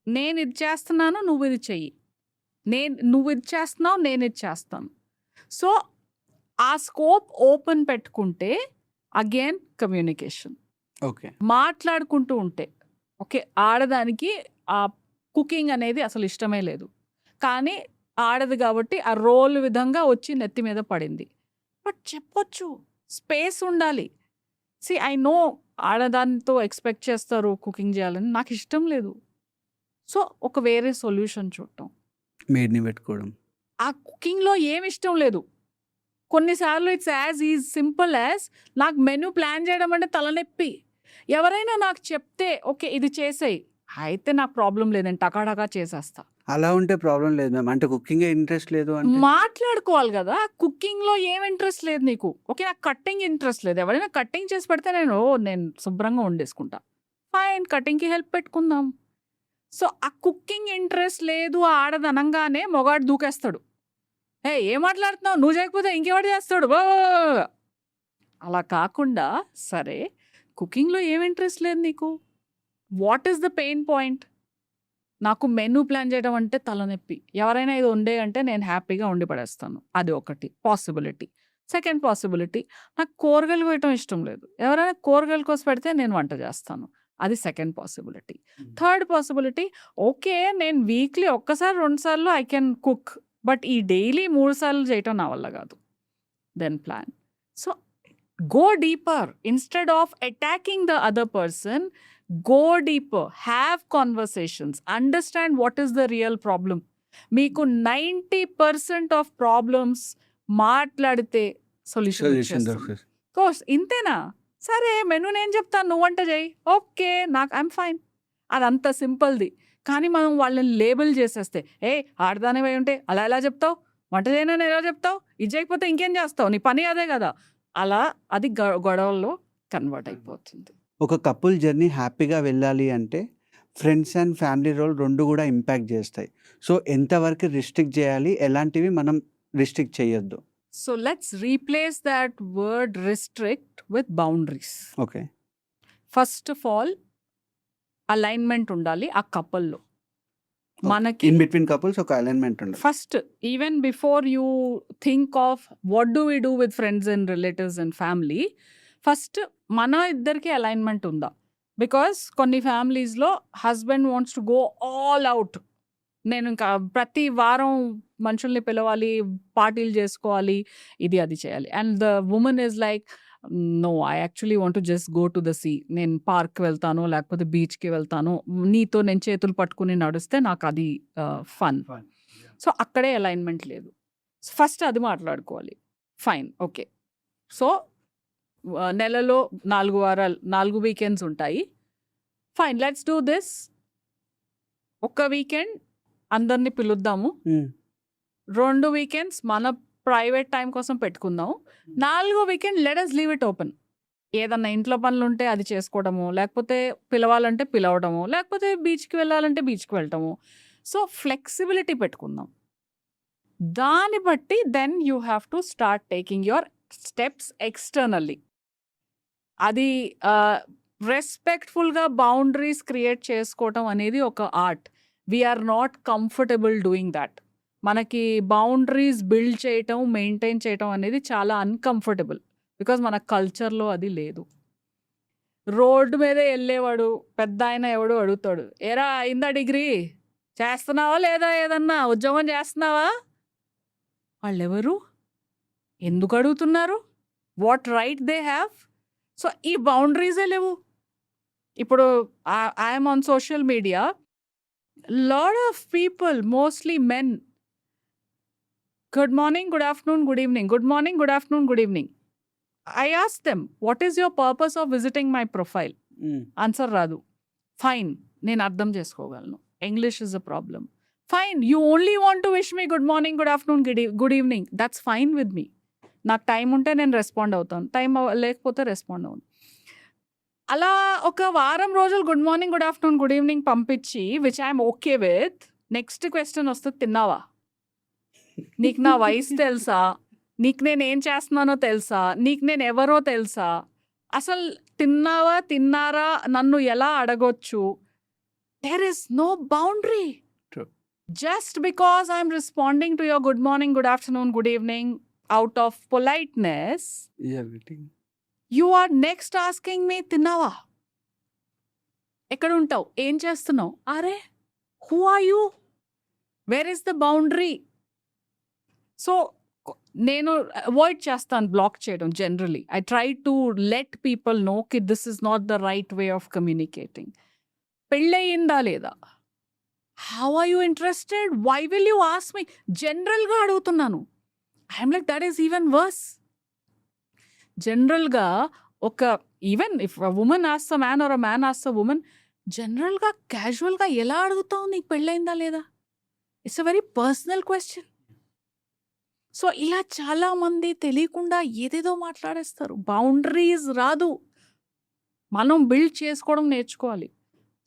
నేను ఇది చేస్తున్నాను, నువ్వు ఇది చెయ్యి. నువ్వు ఇది చేస్తున్నావు, నేను ఇది చేస్తాను. సో, ఆ స్కోప్ ఓపెన్ పెట్టుకుంటే అగైన్ కమ్యూనికేషన్. ఓకే. మాట్లాడుకుంటూ ఉంటే. ఓకే. ఆడదానికి ఆ కుకింగ్ అనేది అసలు ఇష్టమే లేదు. కానీ ఆడది కాబట్టి ఆ రోల్ విధంగా వచ్చి నెత్తి మీద పడింది. బట్ చెప్పొచ్చు. స్పేస్ ఉండాలి. ఐ నో ఆడదానితో ఎక్స్‌పెక్ట్ చేస్తారు కుకింగ్ చేయాలని. నాకు ఇష్టం లేదు. సో, ఒక వేరే సొల్యూషన్ చూడటం. మెయిడ్‌ని పెట్టుకోవడం. ఆ కుకింగ్‌లో ఏమి ఇష్టం లేదు. కొన్నిసార్లు ఇట్స్ యాజ్ సింపుల్ యాజ్ నాకు మెనూ ప్లాన్ చేయడం అంటే తలనొప్పి. ఎవరైనా నాకు చెప్తే ఓకే ఇది చేసేయి. అయితే నాకు ప్రాబ్లమ్ లేదు. నేను టకాటకా చేసేస్తా. అలా ఉంటే ప్రాబ్లమ్ లేదు మ్యామ్. అంటే కుకింగే ఇంట్రెస్ట్ లేదు అంటే? మాట్లాడుకోవాలి గదా! కుకింగ్‌లో ఏం ఇంట్రెస్ట్ లేదు నీకు. ఓకే. నాకు కట్టింగ్ ఇంట్రెస్ట్ లేదు. ఎవరైనా కట్టింగ్ చేసి పెడితే నేను శుభ్రంగా వండేసుకుంటా. ఫైన్ కటింగ్‌కి హెల్ప్ పెట్టుకుందాం. సో, ఆ కుకింగ్ ఇంట్రెస్ట్ లేదు ఆడది అనంగానే మొగాడు దూకేస్తాడు. ఏయ్! ఏం మాట్లాడుతున్నావు? నువ్వు చేయకపోతే ఇంకెవడు చేస్తాడు? అలా కాకుండా సరే కుకింగ్‌లో ఏం ఇంట్రెస్ట్ లేదు నీకు? What is the pain point? నాకు మెనూ ప్లాన్ చేయడం అంటే తలనొప్పి. ఎవరైనా ఇది వండేయి అంటే నేను హ్యాపీగా వండి పడేస్తాను. అది ఒకటి పాసిబిలిటీ. సెకండ్ పాసిబిలిటీ నాకు కూరగాయలు కోయటం ఇష్టం లేదు. ఎవరైనా కూరగాయలు కోసి పెడితే నేను వంట చేస్తాను. అది second possibility. Third possibility okay. నేను వీక్లీ ఒక్కసారి, 2 సార్లు ఐ కెన్ కుక్. బట్ ఈ డైలీ 3 సార్లు చేయటం నా వల్ల కాదు. Then plan. So, go deeper. Instead of attacking the other person, go deeper. Have conversations. Understand what is the real problem. మీకు 90% ఆఫ్ ప్రాబ్లమ్స్ మాట్లాడితే సొల్యూషన్ సొల్యూషన్ వచ్చేస్తుంది. దొరుకుతది. కోర్స్ ఇంతేనా? సరే మెనూ నేను చెప్తాను. నువ్వు వంట చెయ్యి. ఓకే. I'm fine. అదంత సింపుల్‌ది. కానీ మనం వాళ్ళని లేబుల్ చేసేస్తే, ఏయ్! ఆడదానివై ఉంటే అలా ఎలా చెప్తావు? వంట చేయనని ఎలా చెప్తావు? ఇది చేయకపోతే ఇంకేం చేస్తావు? నీ పని అదే కదా! అలా అది గొడవల్లో కన్వర్ట్ అయిపోతుంది. ఒక కపుల్ జర్నీ హ్యాపీగా వెళ్ళాలి అంటే ఫ్రెండ్స్ అండ్ ఫ్యామిలీ రోల్ 2 కూడా ఇంపాక్ట్ చేస్తాయి. సో, ఎంతవరకు రిస్ట్రిక్ట్ చేయాలి? ఎలాంటివి మనం రిస్ట్రిక్ట్ చేయొద్దు? So, let's replace that word restrict with boundaries. Okay. First of all alignment ఉండాలి ఆ కపుల్‌లో. మనకి ఇన్ బిట్వీన్ కపుల్స్ ఒక అలైన్‌మెంట్ ఉండాలి. First even before you think of what do we do with friends and relatives and family, first మన ఇద్దరికి alignment ఉందా? Because కొన్ని ఫ్యామిలీస్‌లో husband wants to go all out. నేను ఇంకా ప్రతి వారం మనుషుల్ని పిలవాలి, పార్టీలు చేసుకోవాలి, ఇది అది చేయాలి. And the woman is like no I actually want to just go to the sea. నేను పార్క్‌కి వెళ్తాను, లేకపోతే బీచ్‌కి వెళ్తాను. నీతో నేను చేతులు పట్టుకుని నడిస్తే నాకు అది ఫన్. సో, అక్కడే అలైన్‌మెంట్ లేదు. ఫస్ట్ అది మాట్లాడుకోవాలి. ఫైన్. ఓకే. సో, నెలలో 4 వారాలు, 4 వీకెండ్స్ ఉంటాయి. Fine let's do this. ఒక వీకెండ్ అందరిని పిలుద్దాము, 2 వీకెండ్స్ మన ప్రైవేట్ టైం కోసం పెట్టుకుందాం, 4వ weekend let us leave it open. ఏదన్నా ఇంట్లో పనులు ఉంటే అది చేసుకోవడము, లేకపోతే పిలవాలంటే పిలవడము, లేకపోతే బీచ్కి వెళ్ళాలంటే బీచ్కి వెళ్ళటము. సో ఫ్లెక్సిబిలిటీ పెట్టుకుందాం. దాన్ని బట్టి then you have to start taking your steps externally. అది రెస్పెక్ట్ఫుల్గా బౌండరీస్ క్రియేట్ చేసుకోవటం అనేది ఒక art. We're not comfortable doing that. మనకి బౌండరీస్ బిల్డ్ చేయటం, మెయింటైన్ చేయటం అనేది చాలా అన్కంఫర్టబుల్, బికాజ్ మన కల్చర్లో అది లేదు. రోడ్డు మీద వెళ్ళేవాడు పెద్ద ఆయన ఎవడు అడుగుతాడు, ఏరా అయిందా డిగ్రీ, చేస్తున్నావా లేదా, ఏదన్నా ఉద్యోగం చేస్తున్నావా? వాళ్ళెవరు, ఎందుకు అడుగుతున్నారు, what right they have? So ఈ బౌండరీసే లేవు. ఇప్పుడు I'm on social media, lot of people, mostly men, good morning, good afternoon, good evening, good morning, good afternoon, good evening. I asked them, what is your purpose of visiting my profile? Answer రాదు. Fine, నేను అర్థం చేసుకోగలను, English is a problem. Fine, you only want to wish me good morning, good afternoon, good evening, that's fine with me. నాకు time ఉంటే నేను respond అవుతాను, time లేకపోతే respond అవును. అలా ఒక వారం రోజులు good morning, good afternoon, good evening పంపించి which I'm okay with, next question వస్తుంది, తిన్నావా, నీకు నా వయసు తెలుసా, నీకు నేను ఏం చేస్తున్నానో తెలుసా, నీకు నేను ఎవరో తెలుసా, అసలు తిన్నావా తిన్నారా నన్ను ఎలా అడగొచ్చు? There is no boundary. Just because I'm responding to your good morning, good afternoon, good evening out of politeness, you are next asking me తిన్నావా, ఎక్కడ ఉంటావు, ఏం చేస్తున్నావు, అరే who are you, where is the boundary? So నేను avoid చేస్తాను block చేయడం. Generally I try to let people know కి this is not the right way of communicating. పెళ్ళయిందా లేదా, how are you interested, why will you ask me, జనరల్గా అడుగుతున్నాను. I'm like that is even worse. జనరల్గా ఒక even if a woman asks a man or a man asks a woman, జనరల్గా క్యాజువల్గా ఎలా అడుగుతావు నీకు పెళ్ళయిందా లేదా? It's a very personal question. So ఇలా చాలామంది తెలియకుండా ఏదేదో మాట్లాడేస్తారు. బౌండరీస్ రాదు, మనం బిల్డ్ చేసుకోవడం నేర్చుకోవాలి.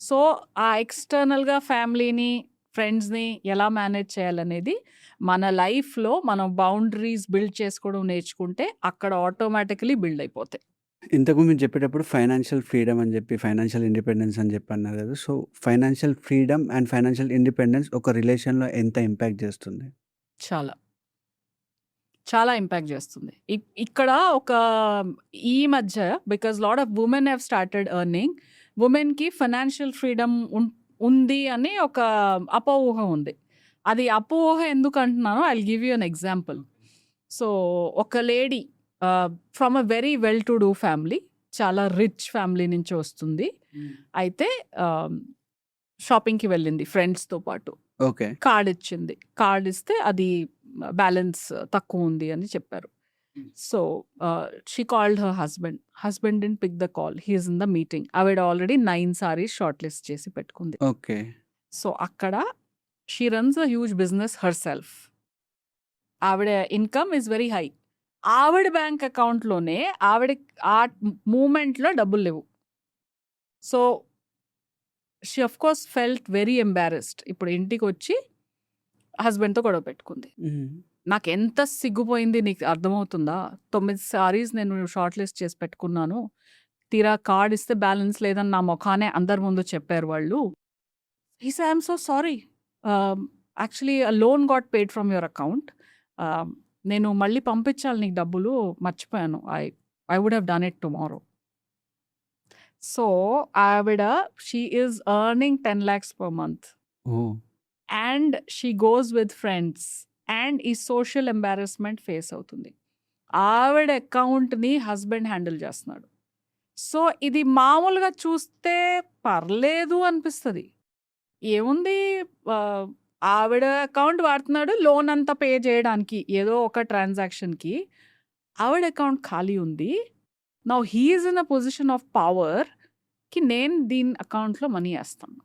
సో ఆ ఎక్స్టర్నల్గా ఫ్యామిలీని, ఫ్రెండ్స్ని ఎలా మేనేజ్ చేయాలనేది మన లైఫ్లో మనం బౌండరీస్ బిల్డ్ చేసుకోవడం నేర్చుకుంటే అక్కడ ఆటోమేటికలీ బిల్డ్ అయిపోతాయి. ఇంతకు మీరు చెప్పేటప్పుడు ఫైనాన్షియల్ ఫ్రీడమ్ అని చెప్పి, ఫైనాన్షియల్ ఇండిపెండెన్స్ అని చెప్పి అన్నారు కదా. So financial freedom and financial independence ఒక రిలేషన్లో ఎంత ఇంపాక్ట్ చేస్తుంది? చాలా చాలా ఇంపాక్ట్ చేస్తుంది. ఇక్కడ ఒక ఈ మధ్య because lot of women have started earning, ఉమెన్కి ఫైనాన్షియల్ ఫ్రీడమ్ ఉంది అని ఒక అపోహ ఉంది. అది అపోహ ఎందుకు అంటున్నానో I will give you an example. So ఒక lady from a very well to do family, చాలా రిచ్ ఫ్యామిలీ నుంచి వస్తుంది. అయితే షాపింగ్కి వెళ్ళింది ఫ్రెండ్స్తో పాటు. ఓకే, కార్డ్ ఇచ్చింది. కార్డ్ ఇస్తే అది బ్యాలెన్స్ తక్కువ ఉంది అని చెప్పారు. So she called her husband. Husband didn't pick the call, he is in the meeting. ఆవిడ ఆల్రెడీ 9 సారీస్ షార్ట్ లిస్ట్ చేసి పెట్టుకుంది. ఓకే. సో అక్కడ she runs a huge business herself. ఆవిడ ఇన్కమ్ ఈజ్ వెరీ హై. ఆవిడ bank అకౌంట్లోనే ఆవిడ ఆ మూమెంట్లో డబ్బులు లేవు. So she of course felt very embarrassed. ఇప్పుడు ఇంటికి వచ్చి హస్బెండ్తో గొడవ పెట్టుకుంది. నాకు ఎంత సిగ్గుపోయింది నీకు అర్థమవుతుందా? 9 సారీస్ నేను షార్ట్ లిస్ట్ చేసి పెట్టుకున్నాను, తీరా కార్డ్ ఇస్తే బ్యాలెన్స్ లేదని నా ముఖానే అందరి ముందు చెప్పారు వాళ్ళు. He say I'm so sorry, actually loan got paid from your account, నేను మళ్ళీ పంపించాలి నీకు డబ్బులు, మర్చిపోయాను, I would have done it tomorrow. So ఆవిడ she is earning 10 lakhs per month and she goes with friends and ఈ social embarrassment face అవుతుంది. ఆవిడ అకౌంట్ని హస్బెండ్ హ్యాండిల్ చేస్తున్నాడు. సో ఇది మామూలుగా చూస్తే పర్లేదు అనిపిస్తుంది. ఏముంది, ఆవిడ అకౌంట్ వాడుతున్నాడు లోన్ అంతా పే చేయడానికి, ఏదో ఒక ట్రాన్సాక్షన్కి. ఆవిడ అకౌంట్ ఖాళీ ఉంది. Now he is in a position of power కి నేను దీని అకౌంట్లో మనీ వేస్తాను.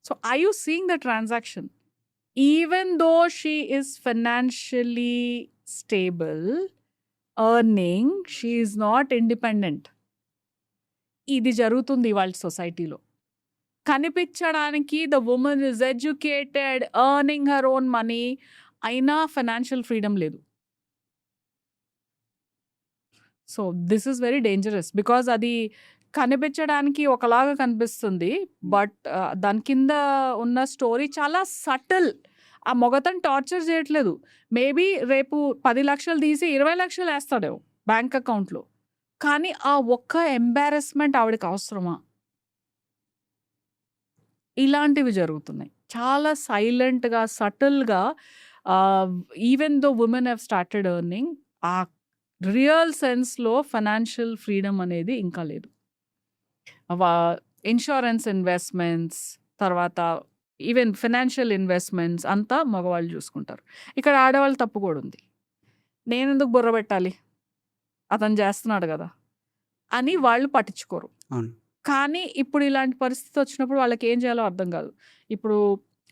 So are you seeing the transaction? Even though she is financially stable, earning, she is not independent. ఇది జరుగుతుంది వాళ్ళ సొసైటీలో. కనిపించడానికి the woman is educated, earning her own money, అయినా ఫైనాన్షియల్ ఫ్రీడమ్ లేదు. So this is very dangerous because అది కనిపించడానికి ఒకలాగా కనిపిస్తుంది, బట్ దాని కింద ఉన్న స్టోరీ చాలా సటిల్. ఆ మొగతను టార్చర్ చేయట్లేదు. మేబీ రేపు 10 లక్షలు తీసి 20 లక్షలు వేస్తాడేమో బ్యాంక్ అకౌంట్లో, కానీ ఆ ఒక్క ఎంబారెస్మెంట్ ఆవిడకి అవసరమా? ఇలాంటివి జరుగుతున్నాయి చాలా సైలెంట్గా, సటిల్గా. Even though women have started earning, ఆ రియల్ సెన్స్లో ఫైనాన్షియల్ ఫ్రీడమ్ అనేది ఇంకా లేదు. ఇన్సూరెన్స్ ఇన్వెస్ట్మెంట్స్, తర్వాత ఈవెన్ ఫైనాన్షియల్ ఇన్వెస్ట్మెంట్స్ అంతా మగవాళ్ళు చూసుకుంటారు. ఇక్కడ ఆడవాళ్ళు తప్పు కూడా ఉంది. నేను ఎందుకు బుర్ర పెట్టాలి, అతను చేస్తున్నాడు కదా అని వాళ్ళు పట్టించుకోరు. అవును. కానీ ఇప్పుడు ఇలాంటి పరిస్థితి వచ్చినప్పుడు వాళ్ళకి ఏం చేయాలో అర్థం కాదు. ఇప్పుడు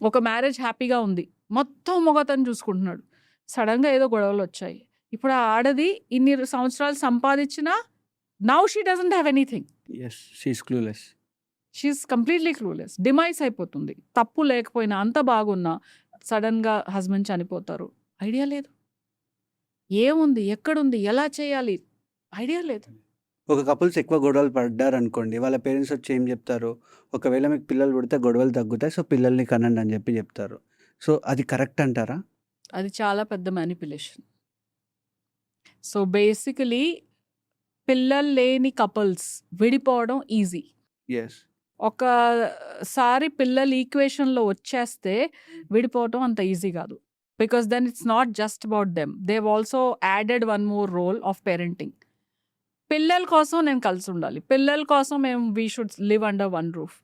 ఒక మ్యారేజ్ హ్యాపీగా ఉంది, మొత్తం మొగతను చూసుకుంటున్నాడు, సడన్గా ఏదో గొడవలు వచ్చాయి. ఇప్పుడు ఆ ఆడది ఇన్ని సంవత్సరాలు సంపాదించినా now she doesn't have anything. Yes, she is clueless. She is completely clueless. Demise అయిపోతుంది. తప్పు లేకపోయినా, అంత బాగున్నా సడన్గా హస్బెండ్ చనిపోతారు, ఐడియా లేదు. ఏముంది, ఎక్కడుంది, ఎలా చేయాలి, ఐడియా లేదు. ఒక కపుల్స్ ఎక్కువ గొడవలు పడ్డారు అనుకోండి, వాళ్ళ పేరెంట్స్ వచ్చి ఏం చెప్తారు, ఒకవేళ మీకు పిల్లలు పుడితే గొడవలు తగ్గుతాయి, సో పిల్లల్ని కనండి అని చెప్పి చెప్తారు. సో అది కరెక్ట్ అంటారా? అది చాలా పెద్ద మ్యానిపులేషన్. సో బేసికలీ పిల్లలు లేని కపుల్స్ విడిపోవడం ఈజీ. ఎస్. ఒకసారి పిల్లలు ఈక్వేషన్లో వచ్చేస్తే విడిపోవడం అంత ఈజీ కాదు. Because then it's not just about them, they've also added one more role of parenting. పిల్లల కోసం నేను కలిసి ఉండాలి, పిల్లల కోసం మేము we should live under one roof.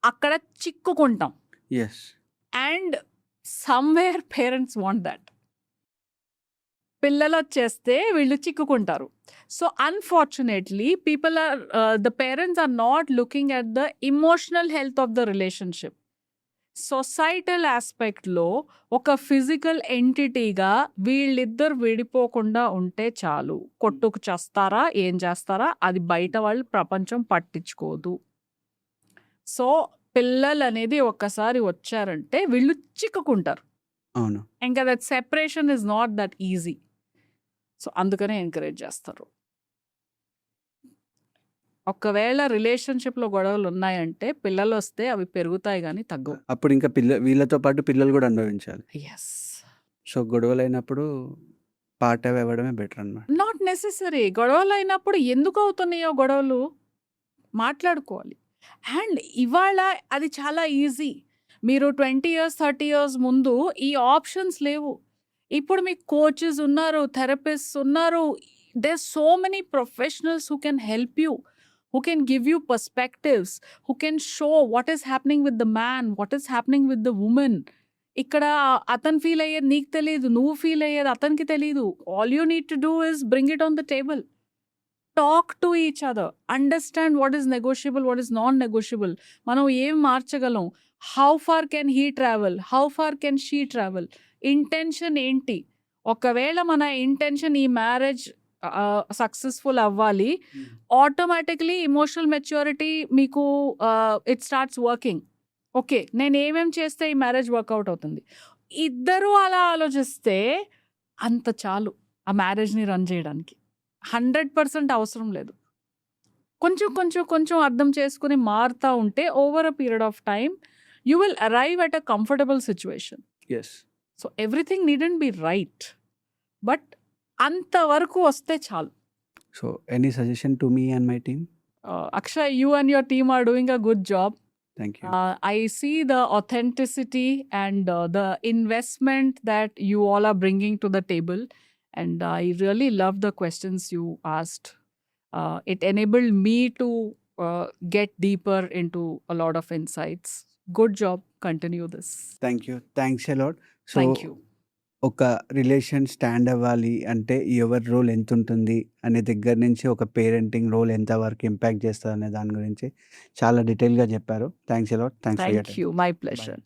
అక్కడ చిక్కుకుంటాం. Yes. And somewhere parents want that. పిల్లలు వచ్చేస్తే వీళ్ళు చిక్కుకుంటారు. So unfortunately people are the parents are not looking at the emotional health of the relationship. Societal ఆస్పెక్ట్లో ఒక ఫిజికల్ ఎంటిటీగా వీళ్ళిద్దరు విడిపోకుండా ఉంటే చాలు. కొట్టుకు చేస్తారా, ఏం చేస్తారా, అది బయట వాళ్ళు ప్రపంచం పట్టించుకోదు. సో పిల్లలు అనేది ఒక్కసారి వచ్చారంటే వీళ్ళు చిక్కుకుంటారు. అవును. ఇంకా that separation is not that easy. So అందుకనే ఎంకరేజ్ చేస్తారు. ఒకవేళ రిలేషన్షిప్లో గొడవలు ఉన్నాయంటే పిల్లలు వస్తే అవి పెరుగుతాయి కానీ తగ్గవు. అప్పుడు ఇంకా వీళ్ళతో పాటు పిల్లలు కూడా అనుభవించాలి. ఎస్. సో గొడవలు అయినప్పుడు పార్ట్ అవ్వడమే బెటర్ అన్నమాట. Not necessary. గొడవలు అయినప్పుడు ఎందుకు అవుతున్నాయో గొడవలు మాట్లాడుకోవాలి. అండ్ ఇవాళ అది చాలా ఈజీ. మీరు 20 years 30 years ముందు ఈ ఆప్షన్స్ లేవు. ఇప్పుడు మీకు కోచెస్ ఉన్నారు, థెరపిస్ట్స్ ఉన్నారు. There so many professionals who can help you, who can give you perspectives, who can show what is happening with the man, what is happening with the woman. ఇక్కడ అతను feel అయ్యేది నీకు తెలియదు, నువ్వు feel అయ్యేది అతనికి తెలియదు. All you need to do is bring it on the table. Talk to each other, understand what is negotiable, what is non negotiable. మనం ఏం మార్చగలం, how far can he travel, how far can she travel, intention ఏంటి. ఒకవేళ మన intention ఈ marriage successful అవ్వాలి, automatically emotional maturity మీకు it starts working. Okay, నేను ఏమేం చేస్తే ఈ మ్యారేజ్ వర్కౌట్ అవుతుంది. ఇద్దరూ అలా ఆలోచిస్తే అంత చాలు ఆ మ్యారేజ్ని రన్ చేయడానికి. 100% అవసరం లేదు. కొంచెం కొంచెం కొంచెం అర్థం చేసుకుని మారుతూ ఉంటే over a period of time you will arrive at a comfortable situation. Yes. So everything needn't be right, but అంతవరకు వస్తే చాలు. So any suggestion to me and my team? Akshay, you and your team are doing a good job. Thank you. I see the authenticity and the investment that you all are bringing to the table, and I really love the questions you asked. It enabled me to get deeper into a lot of insights. Good job. Continue this. Thank you. Thanks a lot. So Thank you. ఒక relation stand అవ్వాలి అంటే ఎవరి role ఎంతుంటుంది అనే దగ్గర నుంచి ఒక parenting role ఎంతవరకు ఇంపాక్ట్ చేస్తదనే దాని గురించి చాలా డీటెయిల్‌గా చెప్పారు. Thanks a lot. Thanks for your thank time. You. My boy. Pleasure.